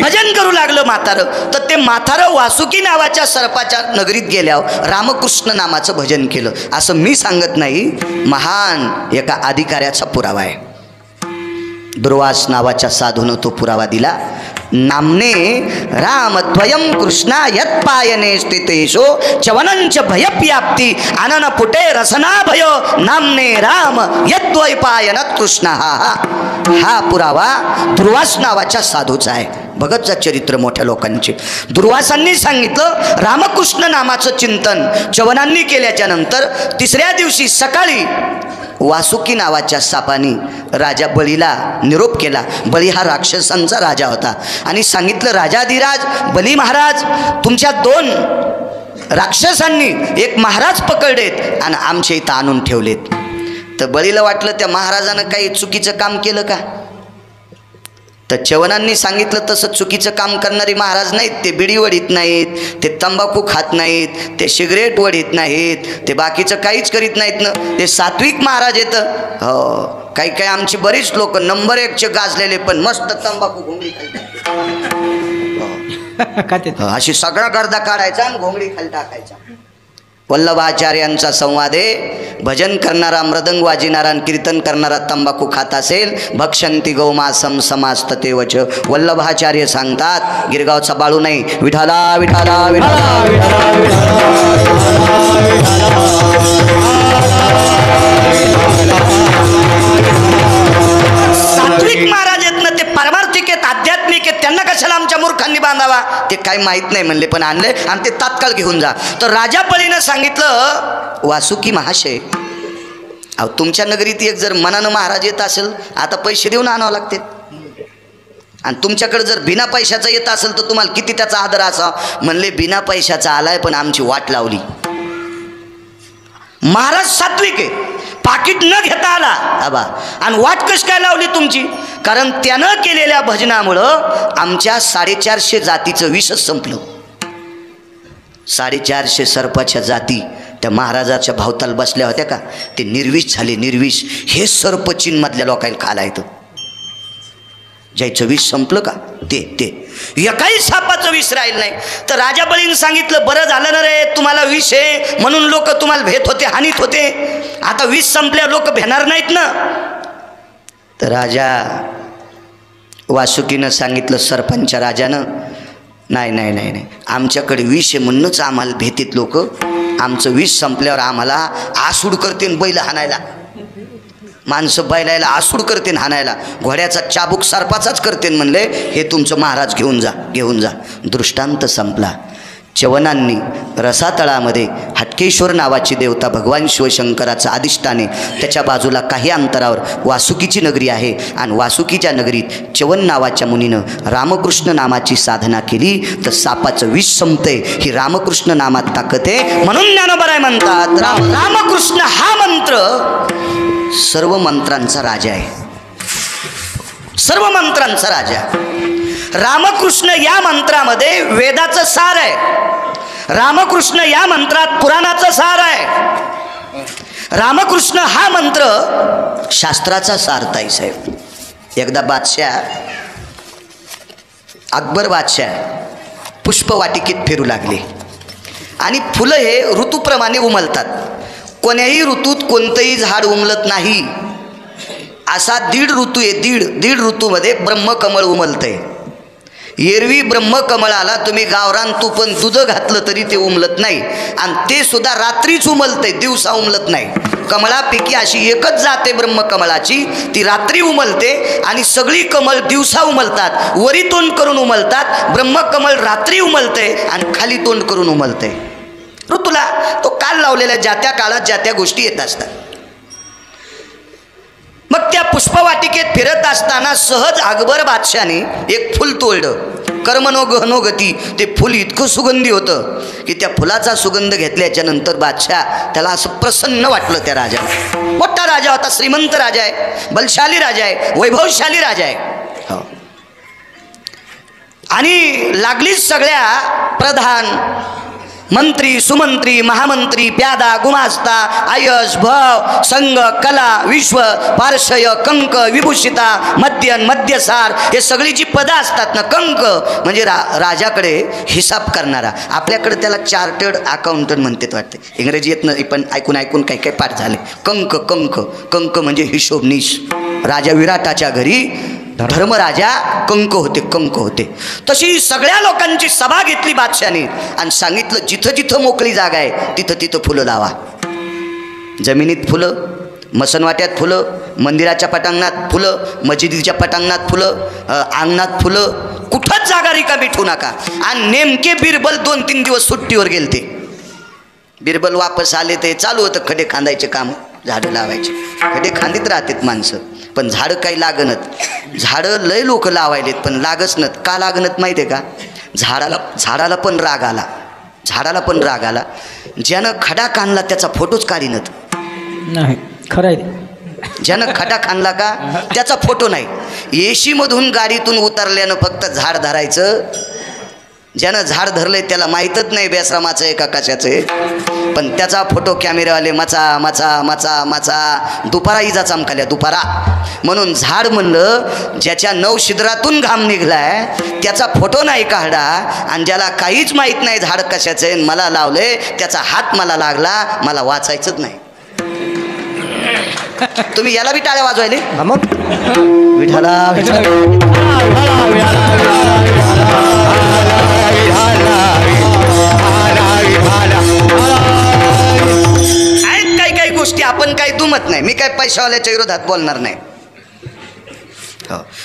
भजन करू लागलं म्हातारं. तर ते म्हातारं वासुकी नावाच्या सर्पाच्या नगरीत गेल्यावर रामकृष्ण नामाचं भजन केलं. असं मी सांगत नाही, महान एका अधिकाऱ्याचा पुरावा आहे. दुर्वास नावाच्या साधूनं तो पुरावा दिला. नामने राम त्वयं कृष्णा यत्पायने स्थितेषो च्यवनंच भयप्याप्ती आनन पुटे रसना भयो नामने राम यद्वैपायनत कृष्ण. हा पुरावा दुर्वास नावाच्या साधूचा आहे. भगत जा चरित्र मोठ्या लोकांचे. दुर्वासांनी सांगितलं रामकृष्ण नामाचं चिंतन च्यवनांनी केल्याच्या नंतर 3ऱ्या दिवशी सकाळी वासुकी नावाच्या सापानी राजा बळीला निरोप केला. बळी हा राक्षसांचा राजा होता आणि सांगितलं राजाधिराज बली महाराज, तुमच्या 2 राक्षसांनी एक महाराज पकडलेत आणि आमच्या इथं आणून ठेवलेत. तर बळीला वाटलं त्या महाराजानं काही चुकीचं काम केलं का. तर च्यवनांनी सांगितलं तसं चुकीचं काम करणारे महाराज नाहीत. ते बिडी वडीत नाहीत, ते तंबाखू खात नाहीत, ते सिगरेट वडीत नाहीत, ते बाकीचं काहीच करीत नाहीत ना. ते सात्विक महाराज येतं. हो, काही आमची बरीच लोक नंबर 1चे गाजलेले, पण मस्त तंबाखू घोंगडी खाली अशी सगळा गर्दा काढायचा आणि घोंगडी खाली टाकायचा. वल्लभाचार्यांचा संवाद आहे. भजन करणारा, मृदंग वाजिणारा आणि कीर्तन करणारा तंबाखू खात असेल, भक्षंती गौमासम समास्तते वच. वल्लभाचार्य सांगतात गिरगावचा बाळू नाही. विठाला विठाला सात्विक महाराज आहेत ना, ते पारमार्थिक आहेत, आध्यात्मिक आहेत, त्यांना कशाला आमच्या मूर्खांनी बांधावा. ते काही माहीत नाही म्हणले, पण आणले आणि ते तात्काळ घेऊन जा. तर राजा बळीनं सांगितलं वासुकी महाशय, अहो तुमच्या नगरीत एक जर मनानं महाराज येत असेल, आता पैसे देऊन आणावं लागते. आणि तुमच्याकडे जर बिना पैशाचा येत असेल तर तुम्हाला किती त्याचा आदर असा. म्हणले बिना पैशाचा आलाय पण आमची वाट लावली. महाराज सात्विक आहे, पाकिट न घेता आला आबा, आणि वाट कशी काय लावली तुमची. कारण त्यानं केलेल्या भजनामुळं आमच्या 450 जातीचं विषच संपलं. 450 सर्पाच्या जाती त्या महाराजाच्या भावताल बसल्या होत्या का, ते निर्विष झाले. निर्विष हे सर्प चीनमधल्या लोकांना खायला येतं. ज्याचं विष संपलं का ते एकाही सापाचं विष राहिलं नाही. तर राजा बळीनं सांगितलं, बरं झालं ना रे, तुम्हाला विष आहे म्हणून लोक तुम्हाला भेट होते, हानीत होते, आता विष संपल्यावर लोक भेटणार नाहीत ना. तर राजा वासुकीनं सांगितलं सरपंच राजानं, नाही नाही नाही नाही, आमच्याकडे विष आहे म्हणूनच आम्हाला भेटीत लोक, आमचं विष संपल्यावर आम्हाला आसूड करते बैल हाणायला, माणसं बैलायला आसूड करते हाणायला, घोड्याचा चाबूक सर्पाचाच करते म्हणले, हे तुमचं महाराज घेऊन जा. दृष्टांत संपला. च्यवनांनी रसातळामध्ये हटकेश्वर नावाची देवता भगवान शिवशंकराचं अधिष्ठाने, त्याच्या बाजूला काही अंतरावर वासुकीची नगरी आहे आणि वासुकीच्या नगरीत च्यवन नावाच्या मुनीनं रामकृष्ण नामाची साधना केली तर सापाचं विष संपते. ही रामकृष्ण नामात ताकद आहे. म्हणून ज्ञानोबराय म्हणतात रामकृष्ण हा मंत्र सर्व मंत्रांचा राजा आहे, सर्व मंत्रांचा राजा. रामकृष्ण या मंत्रामध्ये वेदाचं सार आहे, रामकृष्ण या मंत्रात पुराणाचं सार आहे, रामकृष्ण हा मंत्र शास्त्राचा सार ताई साहेब. एकदा बादशाह अकबर बादशाह पुष्पवाटिकेत फिरू लागले आणि फुलं हे ऋतूप्रमाणे उमलतात. कोण्याही ऋतूत कोणतंही झाड उमलत नाही. असा 1.5 ऋतू आहे, दीड ऋतूमध्ये ब्रह्मकमळ उमलतंय. एरवी ब्रह्मकमळाला तुम्ही गावरान तुपण दूध घातलं तरी ते उमलत नाही आणि ते सुद्धा रात्रीच उमलतंय, दिवसा उमलत नाही. कमळापैकी अशी एकच जाते ब्रह्मकमळाची, ती रात्री उमलते आणि सगळी कमळ दिवसा उमलतात, वरी तोंड करून उमलतात. ब्रह्मकमळ रात्री उमलते आणि खाली तोंड करून उमलते. ऋतूला तो काल लावलेल्या ज्या त्या काळात ज्या त्या गोष्टी येत असतात. मग त्या पुष्पवाटिकेत फिरत असताना सहज अकबर बादशाने एक फुल तोडलं. कर्मनोगती, ते फुल इतकं सुगंधी होतं की त्या फुलाचा सुगंध घेतल्याच्या नंतर बादशाह त्याला असं प्रसन्न वाटलं. त्या राजाला, मोठा राजा होता, श्रीमंत राजा आहे, बलशाली राजा आहे, वैभवशाली राजा आहे. हो. आणि लागलीच सगळ्या प्रधान मंत्री, सुमंत्री, महामंत्री, प्यादा, गुमास्ता, आयस, भव, संघ, कला, विश्व, पार्श्वय, कंक, विभूषिता, मध्यन, मध्यसार, हे सगळी जी पदं असतात ना, कंक म्हणजे राजाकडे हिसाब करणारा. आपल्याकडे त्याला चार्टर्ड अकाउंटंट म्हणतात वाटते, इंग्रजी येत नाही पण ऐकून काही पाठ झाले. कंक म्हणजे हिशोबनीस. राजा विराटाच्या घरी धर्मराजा कंक होते. तशी सगळ्या लोकांची सभा घेतली बादशाने आणि सांगितलं, जिथं जिथं मोकळी जागा आहे तिथं तिथं फुलं लावा. जमिनीत फुलं, मसनवाट्यात फुलं, मंदिराच्या पटांगणात फुलं, मशिदीच्या पटांगणात फुलं, अंगणात फुलं, कुठंच जागा रिकामी ठेवू नका. आणि नेमके बिरबल 2-3 दिवस सुट्टीवर गेलते. बिरबल वापस आले ते चालू होतं खडे खांदायचे काम, झाडं लावायचे. खडे खांदीत राहतात माणसं, पण झाडं काही लागणत. झाडं लय लोक लावायलेत पण लागच नत. का लागणत माहिती आहे का? झाडाला पण राग आला. ज्यानं खडा खाणला त्याचा फोटोच काढीनत नाही. खरं आहे, ज्यानं खडा खाणला का त्याचा फोटो नाही. एसी मधून गाडीतून उतरल्यानं फक्त झाड धरायचं. ज्यानं झाड धरलंय त्याला माहीतच नाही बेश्रमाचं आहे का कशाचं आहे, पण त्याचा फोटो कॅमेरावाले मचा दुपारा इजा चमकाल्या दुपारा. म्हणून झाड म्हणलं ज्याच्या 9 छिद्रातून घाम निघलाय त्याचा फोटो नाही काढा. आणि ज्याला काहीच माहीत नाही झाड कशाचं आहे, मला लावलंय, त्याचा हात मला लागला, मला वाचायचंच नाही. तुम्ही याला बी टाळ्या वाजवायले मग विठाला आहेत काही गोष्टी आपण काही दुमत नाही. मी काय पैशावाल्याच्या विरोधात बोलणार नाही.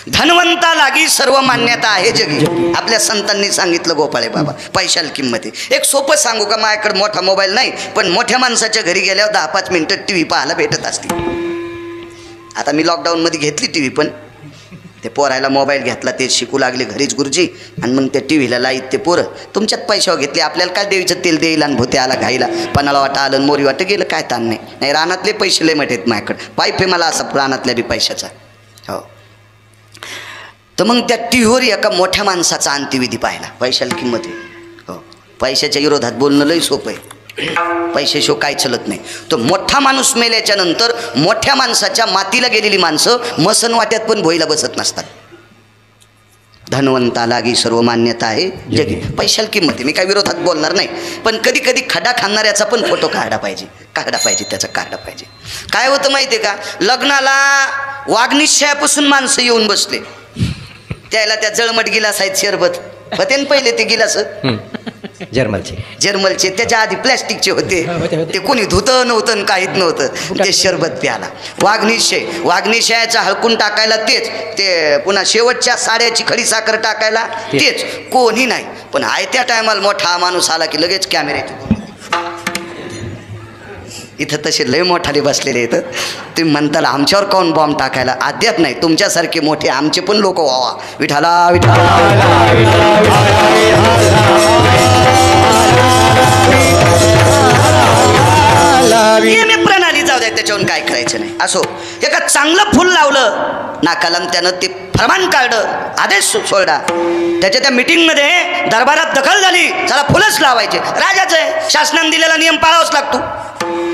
धनवंता लागी सर्व मान्यता आहे जगी, आपल्या संतांनी सांगितलं गोपाळे बाबा. पैशाला किंमत आहे. एक सोपं सांगू का, माझ्याकडे मोठा मोबाईल नाही पण मोठ्या माणसाच्या घरी गेल्यावर 10-5 मिनिटं टी व्ही पाहायला भेटत असते. आता मी लॉकडाऊनमध्ये घेतली टी व्ही, पण ते पोरायला मोबाईल घेतला, ते शिकू लागले घरीच गुरुजी, आणि मग त्या टी व्हीला लाईत ते पोरं तुमच्यात पैशावर घेतले. आपल्याला काय देवीचं तेल देईल आणि भोते आला घाईला, पणाला वाटा आलं मोरी वाटं गेलं, काय ताण नाही. रानातले पैसे लय मटेत माझ्याकडे, पाईप आहे मला असा रानातल्या बी पैशाचा. हो, तर मग त्या टी व्हीवर एका मोठ्या माणसाचा अंत्यविधी पाहिला. पैशाला किंमत आहे. हो, पैशाच्या विरोधात बोलणं लय सोपं आहे. पैशाशिवाय काय चलत नाही. तो मोठा माणूस मेल्याच्या नंतर मोठ्या माणसाच्या मातीला गेलेली माणसं मसन वाट्यात पण भोईला बसत नसतात. धनवंता लागी सर्व मान्यता आहे जगी. पैशाला किंमत आहे, मी काय विरोधात बोलणार नाही, पण कधी कधी खडा खाणाऱ्याचा पण फोटो काढला पाहिजे, त्याचं काढलं पाहिजे. काय होतं माहिती आहे का, लग्नाला वागणीशापासून माणसं येऊन बसले, त्याला त्या जळमट गिलास आहेत शरबत होते ना पहिले, ते गिलास जर्मलचे त्याच्या आधी प्लॅस्टिकचे होते, ते कोणी धुतं नव्हतं काहीच नव्हतं, ते शरबत प्याला. वागणीशाचा हळकून टाकायला तेच, ते पुन्हा शेवटच्या साड्याची खडी साखर टाकायला तेच, कोणी नाही. पण आयत्या टायमाला मोठा माणूस आला की लगेच कॅमेऱ्याचे इथं तसे लय मोठाले बसलेले आहेत. तुम्ही म्हणताल आमच्यावर कोण बॉम्ब टाकायला, अद्याप नाही, तुमच्यासारखे मोठे आमचे पण लोक व्हावा. विठाला मी प्रणाली जाऊ द्या, त्याच्यावरून काय करायचं नाही. असो, एका चांगलं फुल लावलं नाकाला, त्यानं ते फरमान काढलं, आदेश सोडला. त्याच्या त्या मीटिंगमध्ये दरबारात दखल झाली, चला फुलंच लावायचे, राजाचं आहे, शासनाने दिलेला नियम पाळावाच लागतो.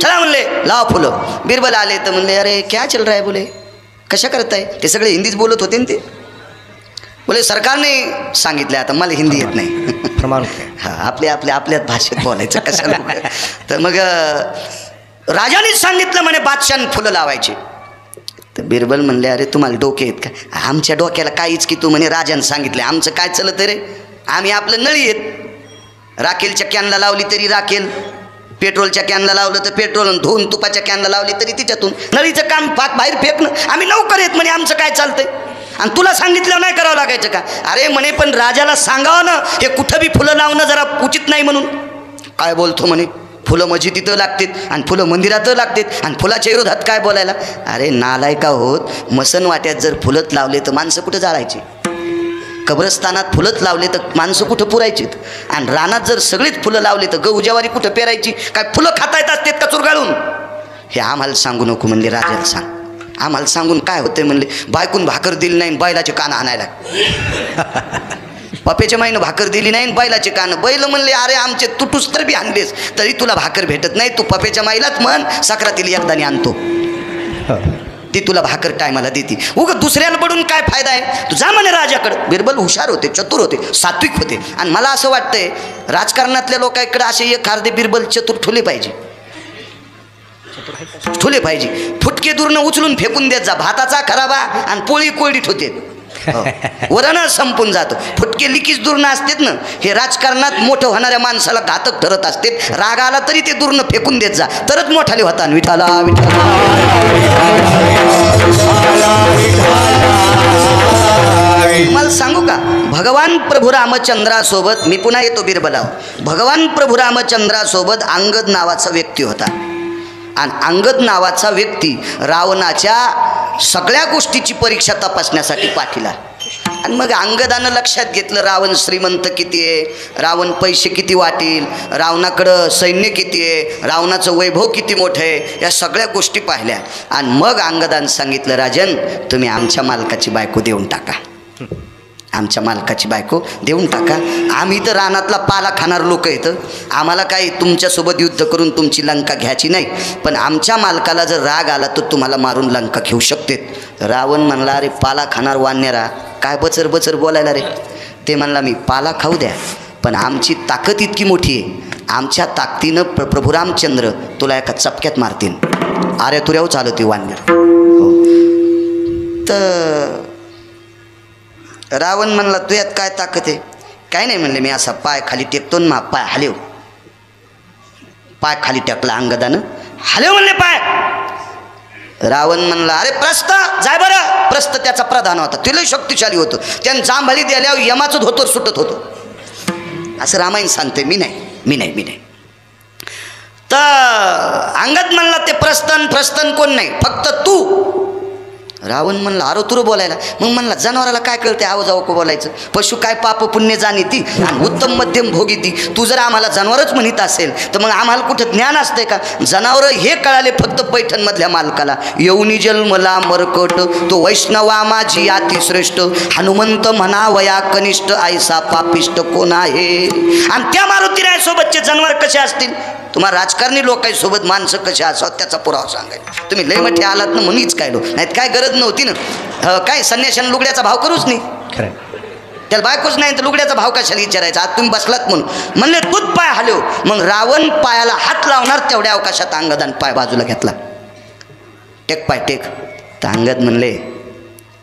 चला म्हणले लाव फुलं. बिरबल आले तर म्हणले अरे क्या चल रहा है, बोले कशा करताय. ते सगळे हिंदीच बोलत होते ना, ते बोले सरकारने सांगितलं, आता मला हिंदी येत नाही, हां आपल्यात भाषेत बोलायचं कशाला. तर मग राजानेच सांगितलं म्हणे बादशाहने फुलं लावायची. तर बिरबल म्हणले अरे तुम्हाला डोके आहेत का, आमच्या डोक्याला काहीच की तू म्हणे राजाने सांगितलं, आमचं काय चलत रे, आम्ही आपलं नळी आहेत, राखेलच्या कॅनला लावली तरी राखेल, पेट्रोलच्या कॅनला लावलं तर पेट्रोल, धुवून तुपाच्या कॅनला लावली तरी तिच्यातून, नळीचं काम बाहेर फेकणं आम्ही नौकर आहेत म्हणे, आमचं काय चालतंय, आणि तुला सांगितलं नाही करावं लागायचं का. अरे म्हणे पण राजाला सांगावं ना, हे कुठं बी फुलं लावणं जरा उचित नाही म्हणून. काय बोलतो म्हणे, फुलं मस्जिदीत लागतात आणि फुलं मंदिरात लागतात आणि फुलाच्या विरोधात काय बोलायला. अरे नालायका होत, मसन वाट्यात जर फुलत लावले तर माणसं कुठं जाळायची, कब्रस्तानात फुलत लावले तर माणसं कुठं पुरायचीत, आणि रानात जर सगळीच फुलं लावले तर गहू ज्वारी कुठं पेरायची, काय फुलं खाता येत असतात का चुरगाळून. हे आम्हाला सांगू नको म्हणले, राजाला सांग. आम्हाला सांगून काय होतंय म्हणले, बायकून भाकर दिली नाही बैलाचे कान आणायला, पप्याच्या माईनं भाकर दिली नाही बैलाचे कान. बैल म्हणले अरे आमचे तुटूस तर बी आणलेस तरी तुला भाकर भेटत नाही, तू पप्याच्या माईलाच म्हण सक्रातीला एकदाने आणतो, ती तुला भाकर टायमाला देते. उगं दुसऱ्याला पडून काय फायदा आहे, तू जा म्हणे राजाकडं. बिरबल हुशार होते, चतुर होते, सात्विक होते, आणि मला असं वाटतंय राजकारणातल्या लोकांकडे असे एक अर्धे बिरबल चतुर ठुले पाहिजे, फुटके दूरनं उचलून फेकून देत जा, भाताचा खराबा आणि पोळी कोरडीत होते, वरण संपून जातं. फुटके लिकीच दूरनं असतात ना, हे राजकारणात मोठं होणाऱ्या माणसाला घातक ठरत असते. राग आला तरी ते दूरनं फेकून देत जा, तरच मोठाले होता. विठाला मला सांगू का, भगवान प्रभू रामचंद्रासोबत, मी पुन्हा येतो बिरबलावर, भगवान प्रभू रामचंद्रासोबत अंगद नावाचा व्यक्ती होता, आणि अंगद नावाचा व्यक्ती रावणाच्या सगळ्या गोष्टीची परीक्षा तपासण्यासाठी पाठीला. आणि मग अंगदानं लक्षात घेतलं रावण श्रीमंत किती आहे, रावण पैसे किती वाटेल, रावणाकडं सैन्य किती आहे, रावणाचं वैभव किती मोठं आहे, या सगळ्या गोष्टी पाहिल्या. आणि मग अंगदानं सांगितलं राजन तुम्ही आमच्या मालकाची बायको देऊन टाका, आमच्या मालकाची बायको देऊन टाका, आम्ही तर रानातला पाला खाणार लोक येतं, आम्हाला काही तुमच्यासोबत युद्ध करून तुमची लंका घ्यायची नाही, पण आमच्या मालकाला जर राग आला तर तुम्हाला मारून लंका घेऊ शकते. रावण म्हणला अरे पाला खाणार वाननेरा काय बचर बचर बोलायला रे. ते म्हणला मी पाला खाऊ द्या, पण आमची ताकद इतकी मोठी आहे, आमच्या ताकदीनं प्रभू रामचंद्र तुला एका चपक्यात मारतील. अरे तुऱ्याव चालवते वाननेर. हो तर रावण म्हणला तू यात काय ताकद आहे. काय नाही म्हणले, मी असा पाय खाली टेकतो ना, पाय हलेव, पाय खाली टाकला अंगदानं, हलेव म्हणले पाय. रावण म्हणला अरे प्रस्थ जाय बरं. प्रस्थ त्याचा प्रधान होता, तिला शक्तिशाली होतं, त्यानं जांभळी द्याल्यावर यमाचं धोतर सुटत होतं, असं रामायण सांगते. मी नाही. तर अंगद म्हणला ते प्रस्थन कोण नाही, फक्त तू. रावण म्हणला अरे तुरं बोलायला. मग म्हणला जनावराला काय कळते आव जाऊ को बोलायचं, पशु काय पाप पुण्य जाणी ती आणि उत्तम मध्यम भोगी ती. तू जर आम्हाला जनावरच म्हणत असेल तर मग आम्हाला कुठं ज्ञान असतंय का. जनावरं हे कळाले फक्त पैठणमधल्या मालकाला. येऊनी जन्मला मरकट तो वैष्णवा माझी अतिश्रेष्ठ, हनुमंत म्हणा वया कनिष्ठ ऐसा पापिष्ट कोण आहे. आणि त्या मारुतीरायासोबतचे जनावर कसे असतील, तुम्हाला राजकारणी लोकांसोबत माणसं कशी असावं त्याचा पुरावा सांगायला. तुम्ही लय मोठे आलात ना म्हणूनच काय लो, नाहीत काय गरज नव्हती ना. काय संन्याशानं लुगड्याचा भाव करूच नाही. त्याला बायकोच नाही तर लुगड्याचा भाव कशाला विचारायचा? आज तुम्ही बसलात म्हणून म्हणले तूच पाय हलव. मग रावण पायाला हात लावणार तेवढ्या अवकाशात अंगदान पाय बाजूला घेतला. टेक पाय टेक. तर अंगद म्हणले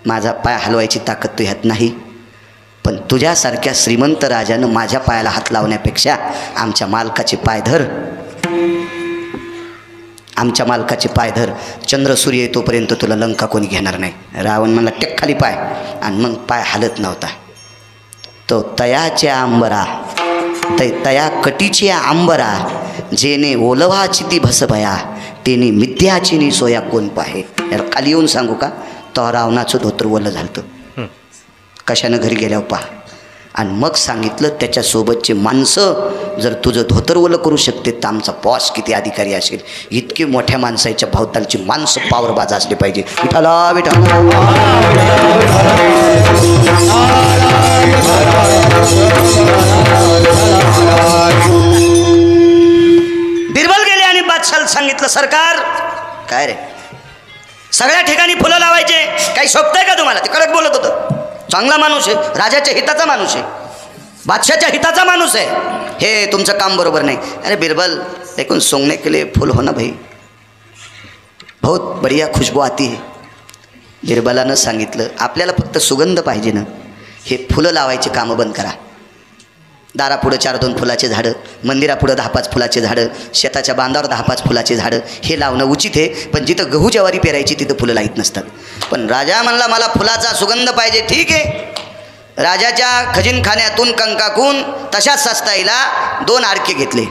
माझा पाय हलवायची ताकद तू ह्यात नाही, पण तुझ्यासारख्या श्रीमंत राजानं माझ्या पायाला हात लावण्यापेक्षा आमच्या मालकाचे पाय धर, आमच्या मालकाचे पाय धर. चंद्र सूर्य येतोपर्यंत तुला लंका कोणी घेणार नाही. रावण म्हणला टेक खाली पाय. आणि मग पाय हलत नव्हता. तो तयाच्या आंबरा तया कटीची आंबरा जेने ओलवाची ती भसभया तेने मिथ्याची सोया कोण पाहे. यार खाली येऊन सांगू का, तो रावणाचं धोतर ओलं झालं. कशानं घरी गेल्यावर पहा. आणि मग सांगितलं त्याच्यासोबतचे माणसं जर तुझं धोतर ओलं करू शकते तर आमचा बॉस किती अधिकारी असेल. इतके मोठ्या माणसाच्या भोवतालची माणसं पावरबाज असले पाहिजे. विठाला विठाला बिरबल गेले आणि बादशाला सांगितलं सरकार काय रे सगळ्या ठिकाणी फुलं लावायचे काही शोभतंय का तुम्हाला? ते कडक बोलत होतं. चांगला माणूस आहे, राजाच्या हिताचा माणूस आहे, बादशाच्या हिताचा माणूस आहे, हे तुमचं काम बरोबर नाही. अरे बिरबल लेकिन सोंगने के लिए फूल हो ना भाई, बहुत बढ़िया खुशबू आती है. बिरबलानं सांगितलं आपल्याला फक्त सुगंध पाहिजे ना, हे फुलं लावायचे कामं बंद करा. दारापुढं 4-2 फुलाचे झाडं, मंदिरापुढं 10-5 फुलाचे झाडं, शेताच्या बांधावर 10-5 फुलाचे झाडं हे लावणं उचित आहे. पण जिथं गहू ज्वारी पेरायची तिथं फुलं लाईत नसतात. पण राजा म्हणला मला फुलाचा सुगंध पाहिजे. ठीक आहे. राजाच्या खजिनखान्यातून कंकाकून तशाच सस्ताईला 2 आडके घेतले.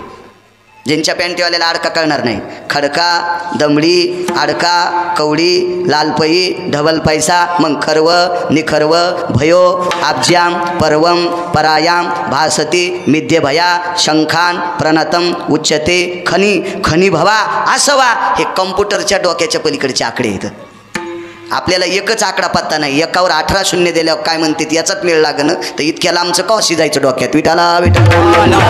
ज्यांच्या पॅन्टीवाल्याला आडका कळणार नाही. खडका, दमडी, आडका, कवडी, लालपई, ढबल पैसा, मग खर्व, निखर्व, भयो, आब्जाम, परवम, परायाम, भासती, मिद्यभया, शंखान, प्रणतम, उच्चते, खनी, खनी भवा, असवा. हे कम्प्युटरच्या डोक्याच्या पलीकडचे आकडे आहेत. आपल्याला एकच आकडा पत्ता नाही. एकावर 18 शून्य दिल्यावर काय म्हणते याचाच मेळ लागणं तर इतक्या लांबचं कशी जायचं डोक्यात. विठाला विठाला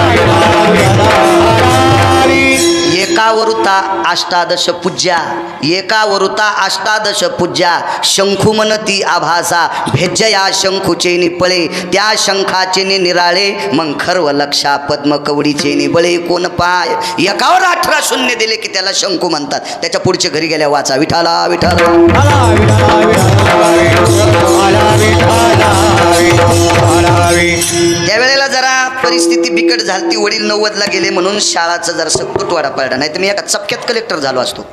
एकावरुता अष्टादश पूज्या, एकावरुता अष्टादश पूज्या, शंखुमनती आभासा भेज्जया शंखुचेनी पळे, त्या शंखाचेने निराळे, मग खर्व लक्षा पद्म कवडीचेनी बळे कोण पाय. एकावर 18 शून्य दिले की त्याला शंखू म्हणतात. त्याच्या पुढच्या घरी गेल्या वाचा विठाला विठाला. त्यावेळेला जरा परिस्थिती बिकट झाली. वडील 90ला गेले म्हणून शाळाचा जरा कुटवाडा पडला, नाही तर मी एका चपक्यात कलेक्टर झालो असतो.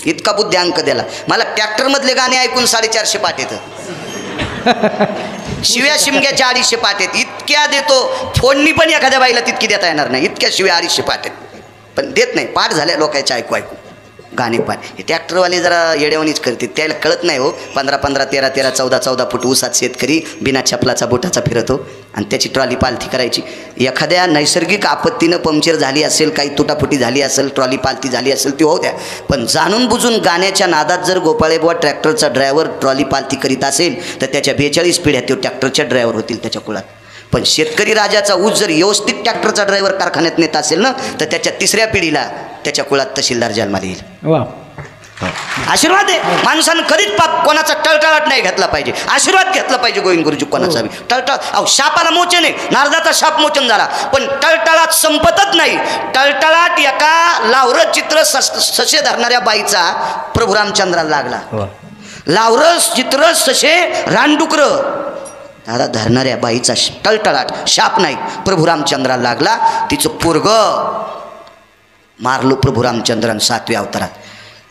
इतका बुद्ध्यांक दिला मला. ट्रॅक्टरमधले गाणे ऐकून 450 पाठ येतं. शिव्या शिमग्याच्या 250 पाठ आहेत. इतक्या देतो. फोडणी पण एखाद्या बाईला तितकी देता येणार नाही. इतक्या शिव्या 250 पाठ आहेत. पण देत नाही. पाठ झाल्या लोकांच्या ऐकू ऐकू गाणे. पाठ हे ट्रॅक्टरवाले जरा येड्यावानीच करते. त्याला कळत नाही हो. 15-15, 13-13, 14-14 फूट ऊसात शेतकरी बिना चपलाचा बोटाचा फिरतो आणि त्याची ट्रॉली पालथी करायची. एखाद्या नैसर्गिक आपत्तीनं पंक्चर झाली असेल, काही तुटाफुटी झाली असेल, ट्रॉली पालथी झाली असेल ती होऊ द्या. पण जाणून बुजून गाण्याच्या नादात जर गोपाळेबुवा ट्रॅक्टरचा ड्रायव्हर ट्रॉली पालथी करीत असेल तर त्याच्या 42 पिढ्या तो ट्रॅक्टरच्या ड्रायव्हर होतील त्याच्या कुळात. पण शेतकरी राजाचा ऊस जर व्यवस्थित ट्रॅक्टरचा ड्रायव्हर कारखान्यात नेत असेल ना तर त्याच्या 3ऱ्या पिढीला त्याच्या कुळात तहसीलदार जन्माला येईल. वा आशीर्वाद आहे. माणसानं कधीच पाप कोणाचा टळटळाट नाही घेतला पाहिजे. आशीर्वाद घेतला पाहिजे गोविंद गुरुजी कोणाचा बी. टळटळ अहो शापाला मोचन आहे. नारदाचा शाप मोचन झाला. पण टळटळाट संपतच नाही. टळटळाट एका लावरं चित्र ससे धरणाऱ्या बाईचा प्रभू रामचंद्राला लागला. लावरं चित्र ससे रानडुकर दादा धरणाऱ्या बाईचा टळटळाट शाप नाही प्रभू रामचंद्राला लागला. तिचं पोरग मारलो प्रभू रामचंद्रान 7व्या अवतारात.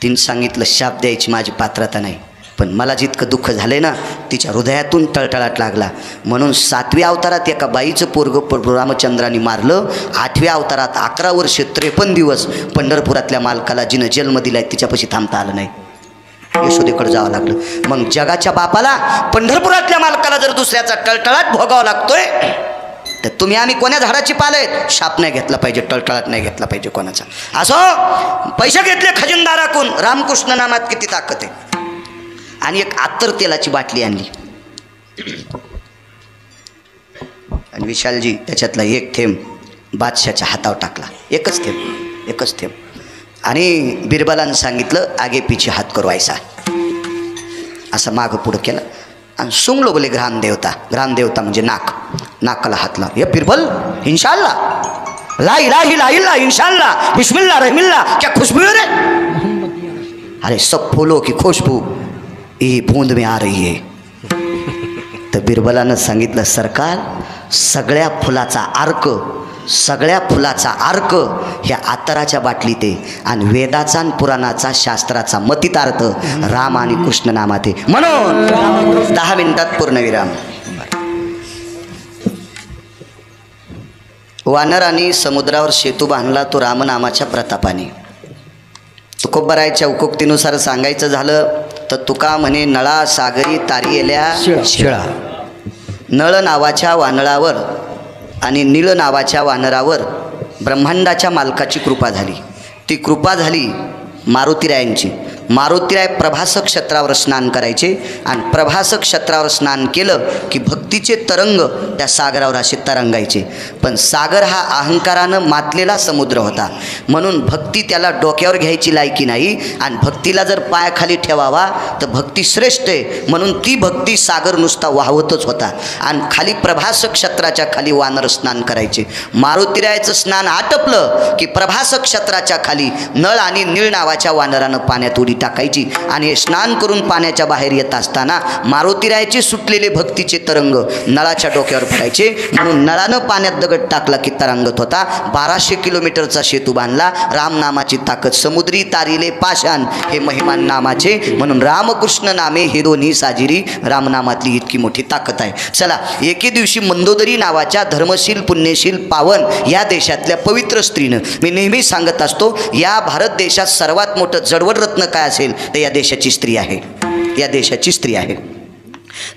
तिने सांगितलं शाप द्यायची माझी पात्रता नाही, पण मला जितकं दुःख झालंय ना तिच्या हृदयातून टळटळाट लागला. म्हणून 7व्या अवतारात एका बाईचं पोरग प्रभू रामचंद्राने मारलं. 8व्या अवतारात 11 वर्ष 53 दिवस पंढरपुरातल्या मालकाला जिनं जन्म दिलाय तिच्यापाशी थांबता आलं नाही. यशोदेकडे जावं लागलं. मग जगाच्या बापाला पंढरपुरातल्या मालकाला जर दुसऱ्याचा टळटळाट भोगावा लागतोय तर तुम्ही आम्ही कोण्या झाडाची पाल आहेत. शाप नाही घेतला पाहिजे, टळटळाट नाही घेतला पाहिजे कोणाचा. असो पैसे घेतले खजिनदाराकून. रामकृष्ण नामात किती ताकद आहे. आणि एक अत्तर तेलाची बाटली आणली आणि विशालजी त्याच्यातला एक थेंब बादशाच्या हातावर टाकला. एकच थेंब. आणि बिरबलानं सांगितलं आगे पिछे हात करू ऐसा. असं मागं पुढं केलं. आणि सुंगलो बोले ग्रामदेवता. ग्रामदेवता म्हणजे नाक. नाकाला हात लाव. ये बिरबल इंशाअल्लाह ला इलाहा इल्लल्लाह इंशाअल्लाह बिस्मिल्लाह रहमिल्लाह क्या खुशबू है रे. अरे सब फूलों की खुशबू ये बूंद में आ रही है. तर बिरबलानं सांगितलं सरकार सगळ्या फुलाचा अर्क ह्या आतराच्या बाटलीत आहे आणि वेदाचा आणि पुराणाचा शास्त्राचा मतितार्थ राम आणि कृष्ण नामात आहे. म्हणून 10 मिनिटात पूर्णविराम. वानरांनी समुद्रावर सेतू बांधला तो रामनामाच्या प्रतापाने. तुकोबरायच्या उकोक्तीनुसार सांगायचं झालं तर तुका म्हणे नळा सागरी तारी येल्या शिळा. नळ नावाच्या वानरावर आणि नीळ नावाच्या वानरावर ब्रह्मांडाच्या मालकाची कृपा झाली. ती कृपा झाली मारुतीरायांची. मारुतीराय प्रभास क्षत्रावर स्नान करायचे आणि प्रभास क्षत्रावर स्नान केलं की भक्तीचे तरंग त्या सागरावर असे तरंगायचे. पण सागर हा अहंकारानं मातलेला समुद्र होता म्हणून भक्ती त्याला डोक्यावर घ्यायची लायकी नाही आणि भक्तीला जर पायाखाली ठेवावा तर भक्ती श्रेष्ठ आहे म्हणून ती भक्ती सागर नुसता वाहवतच होता. आणि खाली प्रभास क्षत्राच्या खाली वानर स्नान करायचे. मारुतीरायाचं स्नान आटपलं की प्रभास क्षत्राच्या खाली नळ आणि नीळ नावाच्या वानरानं पाण्यात उडी टाकायची आणि स्नान करून पाण्याच्या बाहेर येत असताना मारुतीरायाचे सुटलेले भक्तीचे तरंग नळाच्या डोक्यावर पडायचे. म्हणून नळानं पाण्यात दगड टाकला की तरंगत होता. 1200 किलोमीटरचा सेतू बांधला. रामनामाची ताकद समुद्री तारिले पाषाण हे महिमान नामाचे. म्हणून रामकृष्ण नामे हे दोन्ही साजिरी रामनामातली इतकी मोठी ताकद आहे. चला एके दिवशी मंदोदरी नावाच्या धर्मशील पुण्यशील पावन या देशातल्या पवित्र स्त्रीनं, मी नेहमी सांगत असतो या भारत देशात सर्वात मोठं जडवड रत्न काय असेल तर या देशाची स्त्री आहे. या देशाची स्त्री आहे.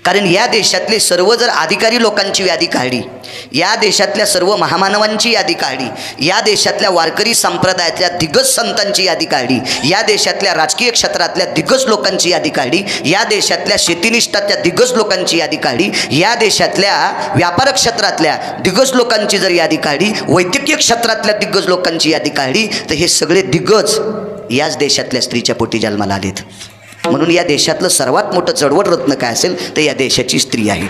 कारण या देशातले सर्व जर अधिकारी लोकांची यादी काढली, या देशातल्या सर्व महामानवांची यादी काढली, या देशातल्या वारकरी संप्रदायातल्या दिग्गज संतांची यादी काढली, या देशातल्या राजकीय क्षेत्रातल्या दिग्गज लोकांची यादी काढली, या देशातल्या शेतीनिष्ठातल्या दिग्गज लोकांची यादी काढली, या देशातल्या व्यापार क्षेत्रातल्या दिग्गज लोकांची जर यादी काढली, वैद्यकीय क्षेत्रातल्या दिग्गज लोकांची यादी काढली तर हे सगळे दिग्गज याच देशातल्या स्त्रीच्या पोटी जन्माला आलेत. म्हणून या देशातलं सर्वात मोठं चळवळ रत्न काय असेल तर या देशाची स्त्री आहे.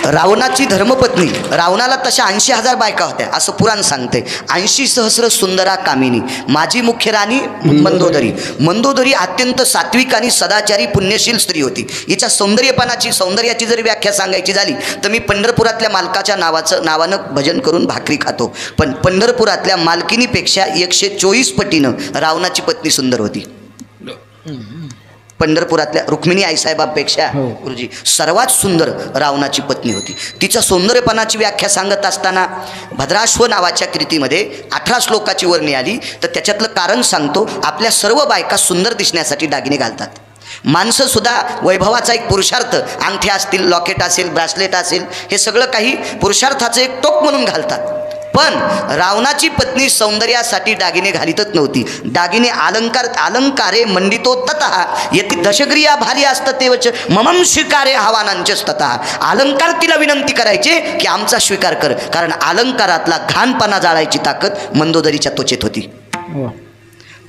रावणाची धर्मपत्नी, रावणाला तशा 80,000 बायका होत्या असं पुराण सांगते. 80 सहस्र सुंदरा कामिनी. माझी मुख्य राणी मंदोदरी. मंदोदरी अत्यंत सात्विक आणि सदाचारी पुण्यशील स्त्री होती. हिच्या सौंदर्याची जर व्याख्या सांगायची झाली तर मी पंढरपुरातल्या मालकाच्या नावानं भजन करून भाकरी खातो. पण पंढरपुरातल्या मालकिनीपेक्षा 124 पटीनं रावणाची पत्नी सुंदर होती. पंढरपुरातल्या रुक्मिणी आईसाहेबांपेक्षा गुरुजी सर्वात सुंदर रावणाची पत्नी होती. तिच्या सौंदर्यपणाची व्याख्या सांगत असताना भद्राश्व नावाच्या कृतीमध्ये 18 श्लोकाची वर्णी आली तर त्याच्यातलं कारण सांगतो. आपल्या सर्व बायका सुंदर दिसण्यासाठी दागिने घालतात. माणसं सुद्धा वैभवाचा एक पुरुषार्थ, अंगठ्या असतील, लॉकेट असेल, ब्रासलेट असेल, हे सगळं काही पुरुषार्थाचं एक टोक म्हणून घालतात. पण रावणाची पत्नी सौंदर्यासाठी दागिने घालीतच नव्हती. दागिने अलंकारे मंडितो ततः यती दशग्रिया भारी असतं तेवच ममम स्वीकारे हवानांचेच ततः. अलंकार तिला विनंती करायचे की आमचा स्वीकार कर. कारण अलंकारातला घाणपणा जाळायची ताकद मंदोदरीच्या त्वचेत होती.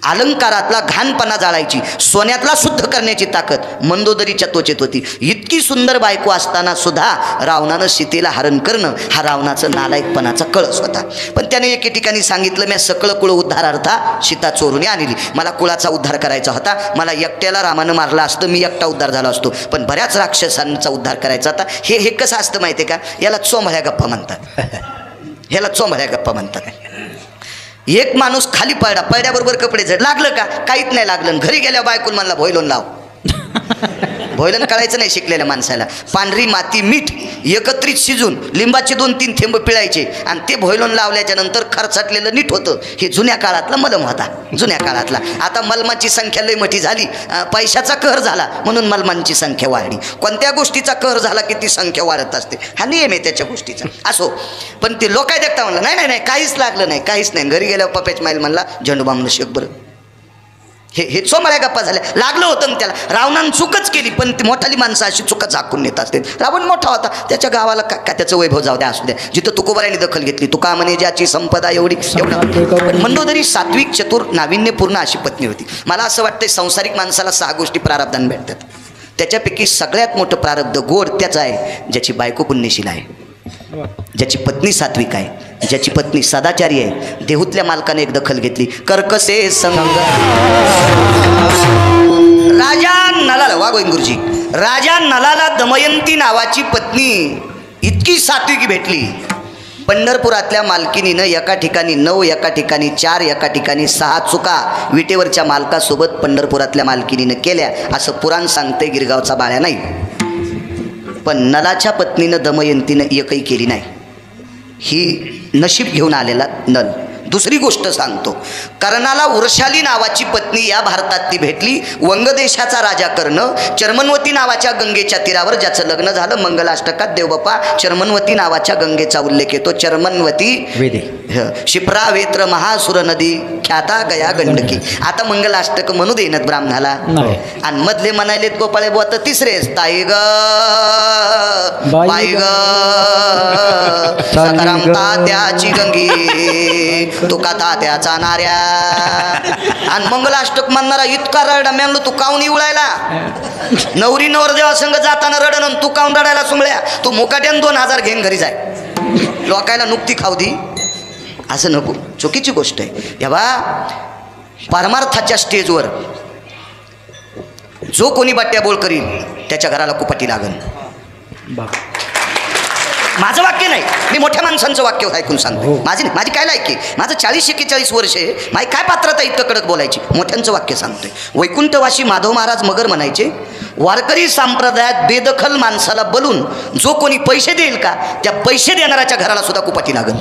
अलंकारातला घाणपणा जाळायची, सोन्यातला शुद्ध करण्याची ताकद मंदोदरीच्या त्वचेत होती. इतकी सुंदर बायको असताना सुद्धा रावणानं सीतेला हरण करणं हा रावणाचं नालायकपणाचा कळस होता. पण त्याने एके ठिकाणी सांगितलं, मी सकळ कुळ उद्धारार्था सीता चोरून आणली. मला कुळाचा उद्धार करायचा होता. मला एकट्याला रामानं मारला असतं, मी एकटा उद्धार झाला असतो. पण बऱ्याच राक्षसांचा उद्धार करायचा होता. हे कसं असतं माहिती आहे का? याला चोंभळ्या गप्पा म्हणतात. ह्याला चोंभळ्या गप्पा म्हणतात. एक माणूस खाली पडला, पडल्याबरोबर कपडे झड लागलं का? काहीच नाही लागलं. घरी गेल्या बायकून म्हणला भोयलोन लाव. भोयलन कळायचं नाही शिकलेल्या माणसाला. पांढरी माती मीठ एकत्रित शिजून लिंबाचे 2-3 थेंब पिळायचे आणि ते भोयलोन लावल्याच्या नंतर खरचटलेलं नीट होतं. हे जुन्या काळातला मलम होता, जुन्या काळातला. आता मलमाची संख्या लय मोठी झाली, पैशाचा कहर झाला म्हणून मलमांची संख्या वाढली. कोणत्या गोष्टीचा कहर झाला की ती संख्या वाढत असते, हा नियम आहे त्याच्या गोष्टीचा. असो, पण ते लोक काय देखता म्हणलं नाही नाही काहीच लागलं नाही, काहीच नाही. घरी गेल्यावर पप्याच माईल म्हणला झेंडूबामनं शेक बरं. हे सोमळ्या गप्पा झाल्या. लागलं होतं ना त्याला. रावणानं चूकच केली, पण ती मोठाली माणसं अशी चुका झाकून नेत असते. रावण मोठा होता, त्याच्या गावाला काय त्याचं वैभव जाऊ द्या, असू द्या. जिथं तुकोबारायने दखल घेतली, तुका म्हणे ज्याची संपदा एवढी एवढं. मंदोदरी सात्विक, चतुर, नाविन्यपूर्ण अशी पत्नी होती. मला असं वाटतं संसारिक माणसाला 6 गोष्टी प्रारब्धान भेटतात. त्याच्यापैकी सगळ्यात मोठं प्रारब्ध गोड त्याचं आहे ज्याची बायको पुण्यशील आहे, ज्याची पत्नी सात्विक आहे, ज्याची पत्नी सदाचारी आहे. देहूतल्या मालकाने एक दखल घेतली. कर्कसे संग राजा नलाला, वा गोविंद गुरुजी, राजा नलाला दमयंती नावाची पत्नी इतकी सात्विकी भेटली. पंढरपुरातल्या मालकिनीनं एका ठिकाणी 9, एका ठिकाणी 4, एका ठिकाणी 6 चुका विटेवरच्या मालकासोबत पंढरपुरातल्या मालकिनीनं केल्या असं पुराण सांगते. गिरगावचा बाळ्या नाही. पण नलाच्या पत्नीनं दमयंतीनं एकही केली नाही. ही नशीब घेऊन आलेला नल. दुसरी गोष्ट सांगतो, कर्णाला उर्शाली नावाची पत्नी या भारतात ती भेटली. वंगदेशाचा राजा कर्ण चर्मनवती नावाच्या गंगेच्या तीरावर ज्याचं लग्न झालं. मंगलाष्टकात देवबापा चर्मनवती नावाच्या गंगेचा उल्लेख येतो. चर्मनवती वेदे शिप्रा वेत्र महासुर नदी ख्याता गया गंडकी. आता मंगलाष्टक म्हणू देण्यात ब्राह्मणाला. आणि मधले म्हणायलेत गोपाळे बुवा तर तिसरेच ताई ग बाई ग सकाराम तात्याची गंगी तुका तात्याचा नाऱ्या. आणि मंगलाष्टक म्हणणारा इतका रडा मेलो तू काऊन इवळायला. नवरी नवरदेवा संघ जाताना रडण तू काऊन रडायला सुमळ्या. तू मुकाट्यान 2000 घेऊन घरी जाय. लोकायला नुकती खाऊ दी असं नको. चुकीची गोष्ट आहे. या परमार्थाच्या स्टेजवर जो कोणी बाट्या बोल करील त्याच्या घराला कुपाटी लागल. माझं वाक्य नाही, मी मोठ्या माणसांचं वाक्य ऐकून सांगतो. माझी काय लायकी, माझं 40-41 वर्ष आहे. माझी काय पात्रता इतकं कडक बोलायची. मोठ्यांचं वाक्य सांगतोय. वैकुंठवासी माधव महाराज मगर म्हणायचे, वारकरी संप्रदायात बेदखल माणसाला बोलून जो कोणी पैसे देईल का त्या पैसे देणाऱ्याच्या घराला सुद्धा कुपाटी लागल.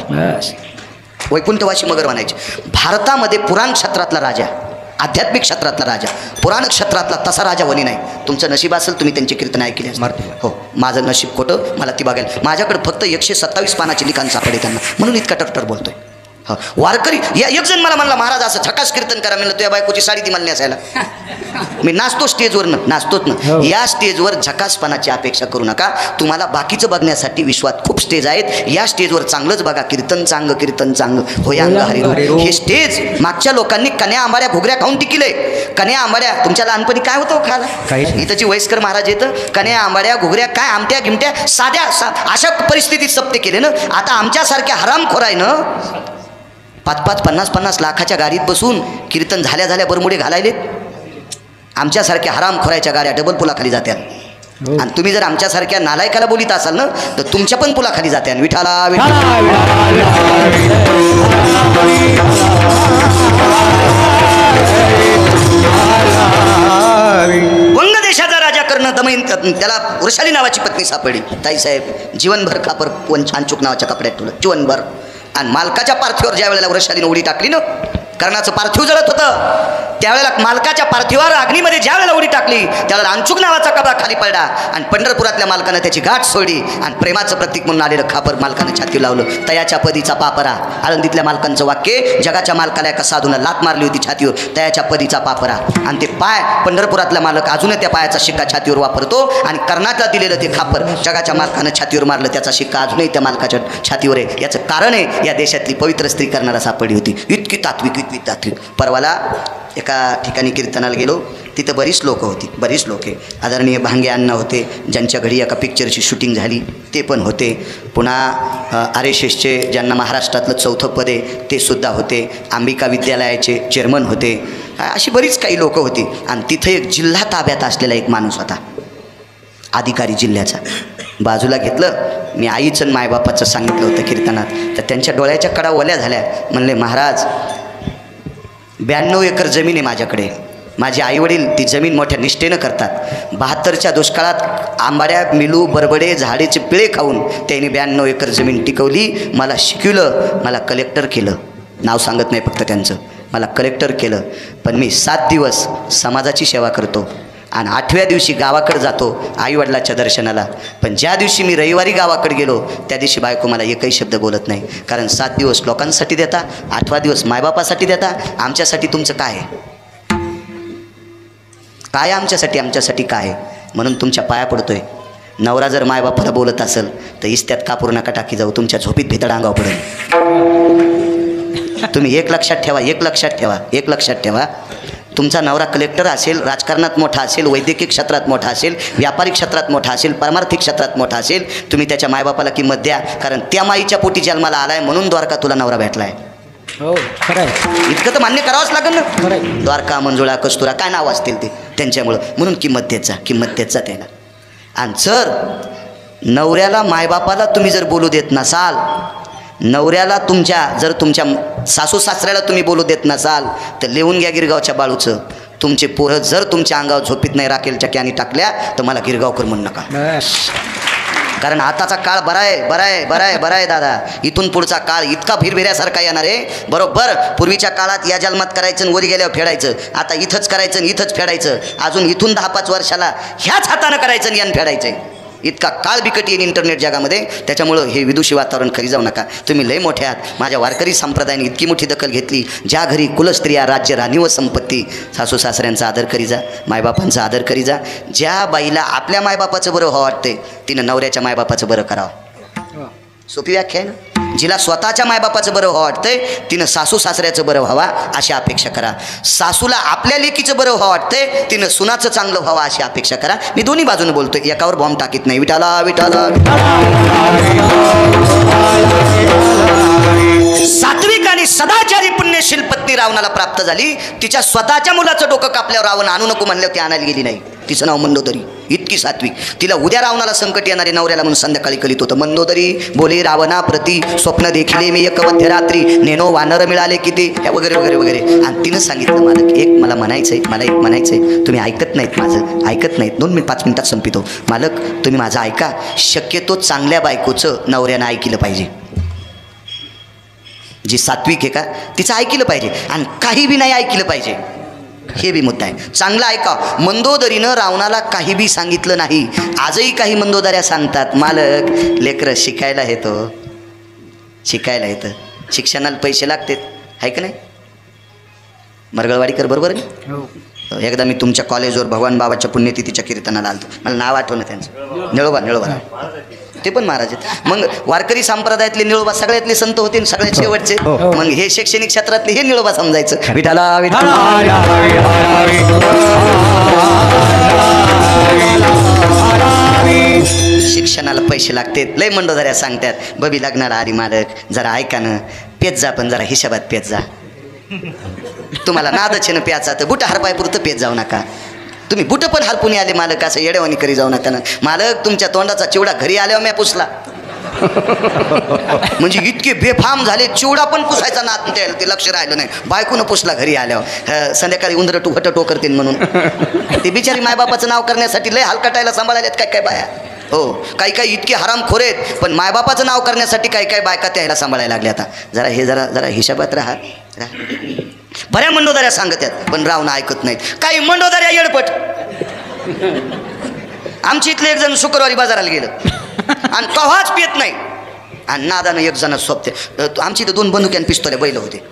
वैकुंठवासी मगर म्हणायचे. भारतामध्ये पुराण क्षेत्रातला राजा, आध्यात्मिक क्षेत्रातला राजा, पुराण क्षेत्रातला तसा राजा वनी नाही. तुमचं नशीब असेल तुम्ही त्यांची कीर्तन ऐकली असतील. हो, माझं नशीब खोटं, मला ती बघायला. माझ्याकडे फक्त 127 पानाची लिखाण सापडे त्यांना, म्हणून इतका टरटर बोलतोय. हा वारकरी या एक जण मला म्हणला महाराज असं झकास कीर्तन करा. म्हणलं तुझ्या बायकोची साडी ती मला नेसायला. मी नाचतो स्टेजवरनं, नाचतोच ना. या स्टेजवर झकासपणाची अपेक्षा करू नका. तुम्हाला बाकीचं बघण्यासाठी विश्वात खूप स्टेज आहेत. या स्टेजवर चांगलंच बघा. कीर्तन चांगलं, कीर्तन चांगलं, होयांग हरिरो. हे स्टेज मागच्या लोकांनी कन्या आंबाड्या घुगऱ्या खाऊन टिकिले. कन्या आंबाड्या तुमच्या लहानपणी काय होतं खायला. इथंची वयस्कर महाराज येतं कन्या आंबाड्या घुगऱ्या काय आमट्या गिमट्या साध्या अशा परिस्थितीत सप्ते केले ना. आता आमच्यासारख्या हरामखोर आहे ना 5-5, 50-50 लाखाच्या गाडीत बसून कीर्तन झाल्या बरमुडे घालायले. आमच्यासारख्या हरामखोराच्या गाड्या डबल पुलाखाली जात्या. आणि तुम्ही जर आमच्यासारख्या नालायकाला बोलीत असाल ना तर तुमच्या पण पुलाखाली जात्या. विठाला वंग देशाचा राजा कर्ण दमयंती त्याला वृषाली नावाची पत्नी सापडली. ताईसाहेब जीवनभर खापर छानचूक नावाच्या कपड्यात ठेवलं जीवनभर. आणि मालकाच्या पार्थिवावर ज्या वेळेला वृषालीनं उडी टाकली ना, कर्णाचं पार्थिव जळत होतं त्यावेळेला मालकाच्या पार्थिवावर अग्नीमध्ये ज्या वेळेला उडी टाकली त्यावेळेला अंचुक नावाचा कपडा खाली पडला. आणि पंढरपुरातल्या मालकानं त्याची गाठ सोडली. आणि प्रेमाचं प्रतीक म्हणून आलेलं खापर मालकानं छाती लावलं. तयाच्या पदीचा पापरा. आळंदीतल्या मालकांचं वाक्य, जगाच्या मालकाला एका साधूनं लात मारली होती छातीवर. तयाच्या पदीचा पापरा. आणि ते पाय पंढरपुरातला मालक अजूनही त्या पायाचा शिक्का छातीवर वापरतो. आणि कर्णातला दिलेलं ते खापर जगाच्या मालकानं छातीवर मारलं, त्याचा शिक्का अजूनही त्या मालकाच्या छातीवर आहे. याचं कारण आहे या देशातली पवित्र स्त्री कर्णाला सापडली होती. इतकी तात्विक. परवाला एका ठिकाणी कीर्तनाला गेलो. तिथं बरीच लोक होती, बरीच लोके. आदरणीय भांगे अण्णा होते ज्यांच्या घरी एका पिक्चरची शूटिंग झाली, ते पण होते. पुन्हा RSSचे ज्यांना महाराष्ट्रातलं 4थं पद आहे ते सुद्धा होते. अंबिका विद्यालयाचे चेअरमन होते. अशी बरीच काही लोकं होती. आणि तिथं एक जिल्हा ताब्यात असलेला एक माणूस होता, अधिकारी जिल्ह्याचा. बाजूला घेतलं. मी आईचं आणि मायबापाचं सांगितलं होतं कीर्तनात. तर त्यांच्या डोळ्याच्या कडा ओल्या झाल्या. म्हणले महाराज 92 एकर जमीन आहे माझ्याकडे. माझे आईवडील ती जमीन मोठ्या निष्ठेनं करतात. 72च्या दुष्काळात आंबाड्या मिलू बरबडे झाडेचे पिळे खाऊन त्यांनी 92 एकर जमीन टिकवली. मला शिकवलं, मला कलेक्टर केलं. नाव सांगत नाही फक्त त्यांचं. मला कलेक्टर केलं. पण मी 7 दिवस समाजाची सेवा करतो आणि 8व्या दिवशी गावाकडे जातो आईवडिलाच्या दर्शनाला. पण ज्या दिवशी मी रविवारी गावाकडे गेलो त्या दिवशी बायको मला एकही शब्द बोलत नाही. कारण 7 दिवस लोकांसाठी देता, 8वा दिवस मायबापासाठी देता. आमच्यासाठी तुमचं काय आहे? काय आमच्यासाठी काय आहे? म्हणून तुमच्या पाया पडतोय. नवरा जर मायबापाला बोलत असेल तर इस्त्यात कापूर नका टाकी जाऊ, तुमच्या झोपीत भितड अंगावर पडेल. तुम्ही एक लक्षात ठेवा. तुमचा नवरा कलेक्टर असेल, राजकारणात मोठा असेल, वैद्यकीय क्षेत्रात मोठा असेल, व्यापारिक क्षेत्रात मोठा असेल, पारमार्थिक क्षेत्रात मोठा असेल, तुम्ही त्याच्या मायबापाला किंमत द्या. कारण त्या माईच्या पोटी जन्माला आलाय म्हणून द्वारका तुला नवरा भेटलाय. हो खरं आहे. इतकं तर मान्य करावंच लागेल ना. खरं आहे. द्वारका, मंजुळा, कस्तुरा काय नाव असतील ते त्यांच्यामुळं, म्हणून किंमत देत जा, किंमत देत जा त्याला. आणि जर नवऱ्याला मायबापाला तुम्ही जर बोलू देत नसाल, नवऱ्याला जर तुमच्या सासू सासऱ्याला तुम्ही बोलू देत नसाल, तर लिहून घ्या गिरगावच्या बाळूचं. तुमचे पोरं जर तुमच्या अंगावर झोपीत नाही राखेलच्या कॅनी टाकल्या तर मला गिरगावकर म्हणू नका. बस. कारण आताचा काळ बरा आहे, बरा आहे, बरा आहे, बरा आहे दादा. इथून पुढचा काळ इतका भिरभिऱ्यासारखा येणार आहे. बरोबर पूर्वीच्या काळात या जन्मात करायचं आणि वरी गेल्यावर फेडायचं. आता इथंच करायचं आणि इथंच फेडायचं. अजून इथून 10-5 वर्षाला ह्याच हातानं करायचं आणि यान फेडायचं. इतका काळ बिकट येईल इंटरनेट जगामध्ये. त्याच्यामुळं हे विदुषी वातावरण खरी जाऊ नका. तुम्ही लय मोठे आहात. माझ्या वारकरी संप्रदायाने इतकी मोठी दखल घेतली. ज्या घरी कुलस्त्रिया, राज्य, राणी व संपत्ती, सासू सासऱ्यांचा आदर करी जा, मायबापांचा आदर करी जा. ज्या बाईला आपल्या मायबापाचं बरं व्हावं वाटते तिनं नवऱ्याच्या मायबापाचं बरं करावं. सोपी व्याख्या आहे ना. जिला स्वतःच्या मायबापाचं बरं व्हावं वाटतंय तिनं सासू सासऱ्याचं बरं व्हावा अशी अपेक्षा करा. सासूला आपल्या लेकीचं बरं व्हावं वाटतंय तिनं सुनाचं चांगलं व्हावं अशी अपेक्षा करा. मी दोन्ही बाजूने बोलतोय, एकावर बॉम्ब टाकीत नाही. विठाला विठाला. सात्विक आणि सदाचारी पुण्यशील पत्नी रावणाला प्राप्त झाली. तिच्या स्वतःच्या मुलाचं डोकं कापल्यावर रावण आणू नको म्हणल्यावर ती आणायला गेली नाही. तिचं नाव मंदोदरी. इतकी सात्विक. तिला उद्या रावणाला संकट येणारे नवऱ्याला म्हणून संध्याकाळी करीत होतं. मंदोदरी बोले रावणा प्रती स्वप्न देखिले मी एक मध्यरात्री नेनो वानर मिळाले किती वगैरे वगैरे वगैरे. आणि तिनं सांगितलं मालक एक मला म्हणायचंय, मला एक म्हणायचंय. तुम्ही ऐकत नाहीत, माझं ऐकत नाहीत. 5 मिनिटात संपितो. मालक तुम्ही माझं ऐका. शक्यतो चांगल्या बायकोचं नवऱ्यानं ऐकलं पाहिजे. जी सात्विक आहे का तिचं ऐकलं पाहिजे आणि काही बी नाही ऐकलं पाहिजे. हे बी मुद्दा आहे. चांगलं ऐका. मंदोदरीनं रावणाला काही बी सांगितलं नाही. आजही काही मंदोदऱ्या सांगतात मालक लेकरं शिकायला येतो, शिकायला येतं, शिक्षणाला पैसे लागतात, आहे का नाही. मरगळवाडीकर बरोबर आहे. एकदा मी तुमच्या कॉलेजवर भगवान बाबाच्या पुण्यतिथीच्या कीर्तनाला आलतो. मला नाव आठवलं त्यांचं. निळोबा ते पण महाराज आहेत. मग वारकरी संप्रदायातले निळोबा सगळ्यातले संत होते, सगळ्यात शेवटचे. मग हे शैक्षणिक क्षेत्रातले हे निळोबा समजायचं. विठाला विठाला. शिक्षणाला पैसे लागतात. लय मंडोदऱ्या सांगतात बबी लग्नाला आली मालक जरा ऐका ना, पेत जा पण जरा हिशोबात पेत जा. तुम्हाला नादच ना प्याचा तर बुट हरपाय पुरतं पेत जाऊ नका. तुम्ही बुट पण हरपून आले मालक, असं येडेवानी करी जाऊ नका ना. मालक तुमच्या तोंडाचा चिवडा घरी आल्यावर मी पुसला. म्हणजे इतके बेफाम झाले, चिवडा पण पुसायचा नात ते लक्ष राहिलं नाही. बायकोनं पुसला घरी आल्यावर. संध्याकाळी उंदरं टुकटो करतील म्हणून. ते बिचारी मायबापाचं नाव करण्यासाठी लय हलकटायला सांभाळायला काय बाया. हो काही काही इतके हरामखोर आहेत, पण मायबापाचं नाव करण्यासाठी काही बायका त्याला सांभाळायला लागल्या. आता जरा हे जरा हिशोबात राहा. बऱ्या मंडोदऱ्या सांगत आहेत पण रावणं ऐकत नाहीत. काही मंडोदऱ्या येडपट. आमच्या इथले एक जण शुक्रवारी बाजाराला गेलं आणि कव्हाच पित नाही आणि नादानं एक जण सोबते. आमची इथं 2 बंदुक्यान पिस्तोल्या बैल होते.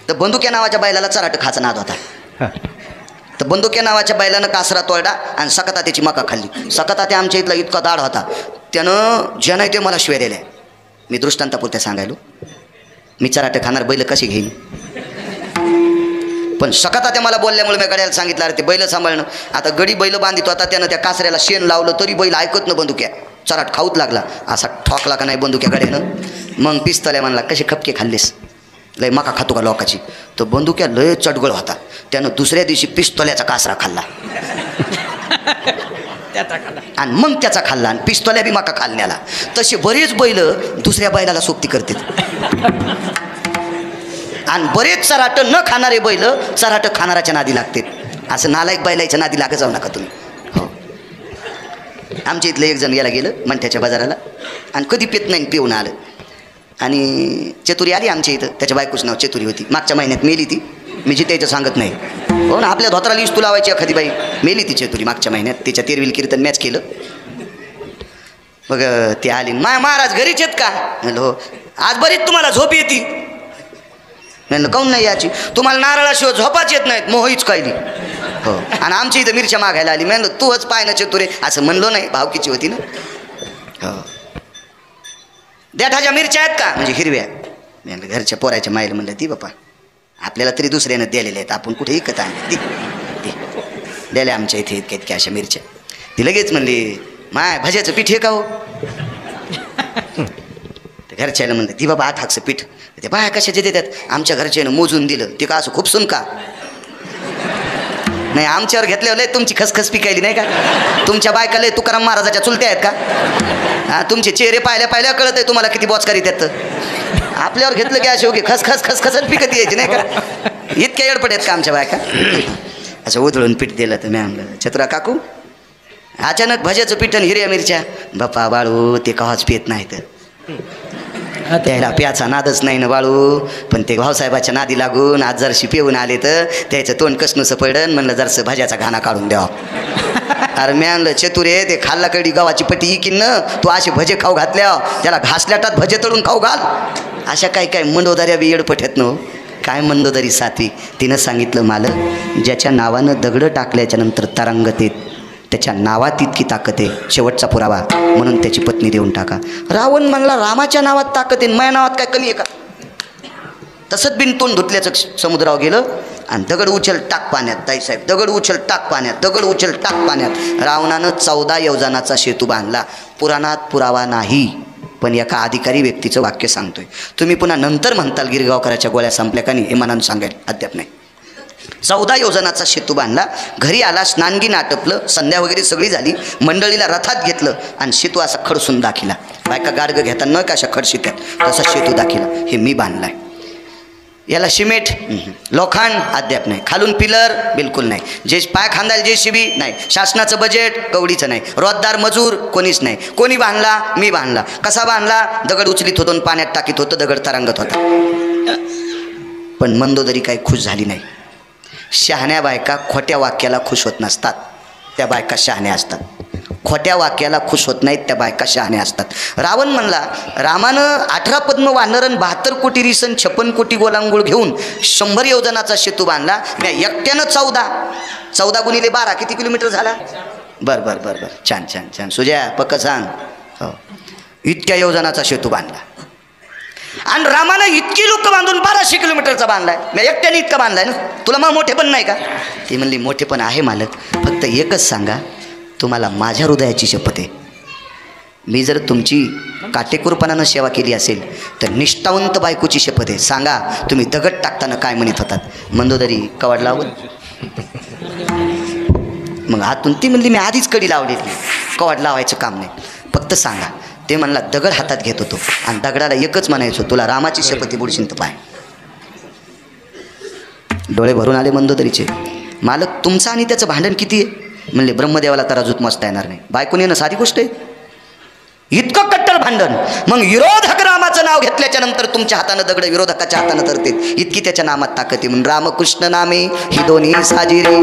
तर बंदुक्या नावाच्या बैलाला चराट खाचा नाद होता. तर बंदुक्या नावाच्या बैलानं कासरा तोडला आणि सकता त्याची मका खाल्ली. सकता ते आमच्या इथला इतका दाढ होता, त्यानं ज्यानं ते मला शिव्या दिल्या. मी दृष्टांतापुरत्या सांगायलो. मी चराटे खाणार बैल कशी घेईन. पण सकता ते मला बोलल्यामुळे मी गड्याला सांगितलं अरे ते बैल सांभाळणं. आता गडी बैल बांधितो. आता त्यानं त्या कासऱ्याला शेण लावलं तरी बैल ऐकत न बंदुक्या. चराट खाऊत लागला. असा ठोकला का नाही बंदुक्या गड्यानं. मग पिस्तोल्या म्हणला कसे खपके खाल्लेस, लय मका खातो का लोकाची. तर बंदुक्या लय चटगळ होता. त्यानं दुसऱ्या दिवशी पिस्तोल्याचा कासरा खाल्ला आणि मग त्याचा खाल्ला आणि पिस्तोल्या बी मका खाल्ल्याला. तसे बरेच बैल दुसऱ्या बैलाला सोबती करतात आणि बरेच चराट न खाणारे बैल चराट खाणाऱ्याच्या नादी लागतात. असं नालायक बैलाच्या नादी लागत जाऊ नका तुम्ही. हो आमच्या इथलं एक जण याला गेलं मंठ्याच्या बाजाराला आणि कधी पेत नाही पिऊन आलं. आणि चतुरी आली आमच्या इथं. त्याच्या बायकोचं नाव चतुरी होती. मागच्या महिन्यात मेली ती. मी जिथे सांगत नाही. हो ना आपल्या धोत्राला इस्तू लावायची एखादी बाई. मेली ती चतुरी मागच्या महिन्यात. तिच्या 13वील कीर्तन मॅच केलं. मग ती आली. महाराज घरीच आहेत का. म्हणलं हो. आज बरीच तुम्हाला झोप येते. म्हणलं काऊन नाही याची. तुम्हाला नारळाशिवाय झोपाच येत नाहीत. मोहीच कायली. हो आणि आमच्या इथं मिरच्या मागायला आली. म्हणलं तूच पाय ना चतुरे. असं म्हणलो नाही, भावकीची होती ना. हो देठाच्या मिरच्या आहेत का म्हणजे हिरव्या. म्हणलं घरच्या पोराच्या मायला म्हणलं ती बापा आपल्याला तरी दुसऱ्यानं द्यालेल्या आहेत, आपण कुठे विकत आणले ती. द्यायला आमच्या इथे इतक्या इतक्या अशा मिरच्या. ती लगेच म्हणली माय भाज्याचं पीठ हे का हो. घरच्याला म्हणलं ती बाबा 8 हाकचं पीठ. ते बाया कशाचे देतात आमच्या घरच्यानं मोजून दिलं ते का असं खूप सुन का नाही आमच्यावर घेतल्यावर लय तुमची खसखस पिकायली नाही का. तुमच्या बायका लय तुकाराम महाराजाच्या चुलत्या आहेत का. हा तुमचे चेहरे पाहिल्या कळत आहे तुम्हाला किती बॉचकारी त्यात. आपल्यावर घेतलं की असे ओके खसखस खसखसच पिकत यायची नाही का. इतक्या एडपट आहेत का आमच्या बायका. असं उधळून पीठ दिलं तर मी म्हणलं चतुरा काकू अचानक भज्याचं पीठ आणि हिरव्या मिरच्या. बाप्पा बाळू ते कवाच पित नाही तर त्याला प्याचा नादच नाही ना बाळू. पण ते भाऊसाहेबाच्या नादी लागून आज जरशी पिऊन आले तर त्याचं तोंड कसनुसं पडन. म्हणलं जरसं भाज्याचा घाणा काढून द्यावा. अरे मी आणलं चतुरे ते खाल्ला कडी गव्हाची पट्टी इकीन न तू असे भजे खाऊ घातल्या त्याला घासल्याटात भजे तळून खाऊ घाल. अशा काय मंदोदऱ्या बी येडपट आहेत न. काय मंदोदरी साथी. तिनं सांगितलं मालक ज्याच्या नावानं दगडं टाकल्याच्या नंतर तरंगत येत त्याच्या नावात इतकी ताकद आहे शेवटचा पुरावा म्हणून त्याची पत्नी देऊन टाका. रावण म्हणला रामाच्या नावात ताकद आहे माझ्या नावात काय कमी आहे का. तसंच बिनतोंड धुतल्याचं समुद्रावर गेलं आणि दगड उचल टाक पाण्यात. ताईसाहेब दगड उचल टाक पाण्यात दगड उचल टाक पाण्यात. रावणानं 14 योजनाचा सेतू बांधला. पुराणात पुरावा नाही पण एका अधिकारी व्यक्तीचं वाक्य सांगतोय. तुम्ही पुन्हा नंतर म्हणताल गिरगावकराच्या गोळ्या संपल्या का नाही हे मनानं सांगायला अद्याप नाही. 14 योजनाचा सेतू बांधला. घरी आला स्नानगीन आटपलं संध्या वगैरे सगळी झाली. मंडळीला रथात घेतलं आणि सेतू असा खडसून दाखिला. बायका गाडगं घेतात न का अशा खडशित्यात तसा सेतू दाखिला. हे मी बांधलाय. याला सिमेंट लोखंड अद्याप नाही. खालून पिलर बिलकुल नाही. जे पाय खांदायला JCB नाही. शासनाचं बजेट कवडीचं नाही. रोजदार मजूर कोणीच नाही. कोणी बांधला मी बांधला. कसा बांधला दगड उचलीत होतो पाण्यात टाकीत होतं दगड तरंगत होता. पण मंदोदरी काही खुश झाली नाही. शहाण्या बायका खोट्या वाक्याला खुश होत नसतात त्या बायका शहाण्या असतात. खोट्या वाक्याला खुश होत नाहीत त्या बायका शहाण्या असतात. रावण म्हणला रामानं 18 पद्म वानरन 72 कोटी रिसन 56 कोटी गोलांगुळ घेऊन 100 योजनाचा सेतू बांधला. मी एकट्यानं 14 गुणिले 12 किती किलोमीटर झाला. बर छान छान छान सुजया पक्क सांग. हो इतक्या योजनाचा सेतू बांधला आणि रामानं इतकी लोक बांधून 1200 किलोमीटरचा बांधलाय. मी एकट्याने इतका बांधलाय ना. तुला मग मोठेपण नाही का. ती म्हणली मोठेपण आहे मालक फक्त एकच सांगा तुम्हाला माझ्या हृदयाची शपथ आहे मी जर तुमची काटेकोरपणानं सेवा केली असेल तर निष्ठावंत बायकोची शपथ आहे. सांगा तुम्ही दगड टाकताना काय म्हणत होतात. मंदोदरी कवड लावून मग हातून ती म्हणली मी आधीच कडी लावलेली कवड लावायचं काम नाही फक्त सांगा. ते म्हणला दगड हातात घेत होतो आणि दगडाला एकच म्हणायचो तुला रामाची शपथी बुडशीन तर पाय. डोळे भरून आले मंदोदरीचे. मालक तुमचं आणि त्याचं भांडण किती आहे. म्हणले ब्रह्मदेवाला तराजूत मस्ता येणार नाही. बायकोने ना साधी गोष्ट आहे इतकं कट्टर भांडण. मग विरोधक रामाचं नाव घेतल्याच्या नंतर तुमच्या हातानं दगड विरोधकाच्या हातानं तरते इतकी त्याच्या नामात ताकद आहे. म्हणून रामकृष्ण नामे ही दोन्ही साजिरी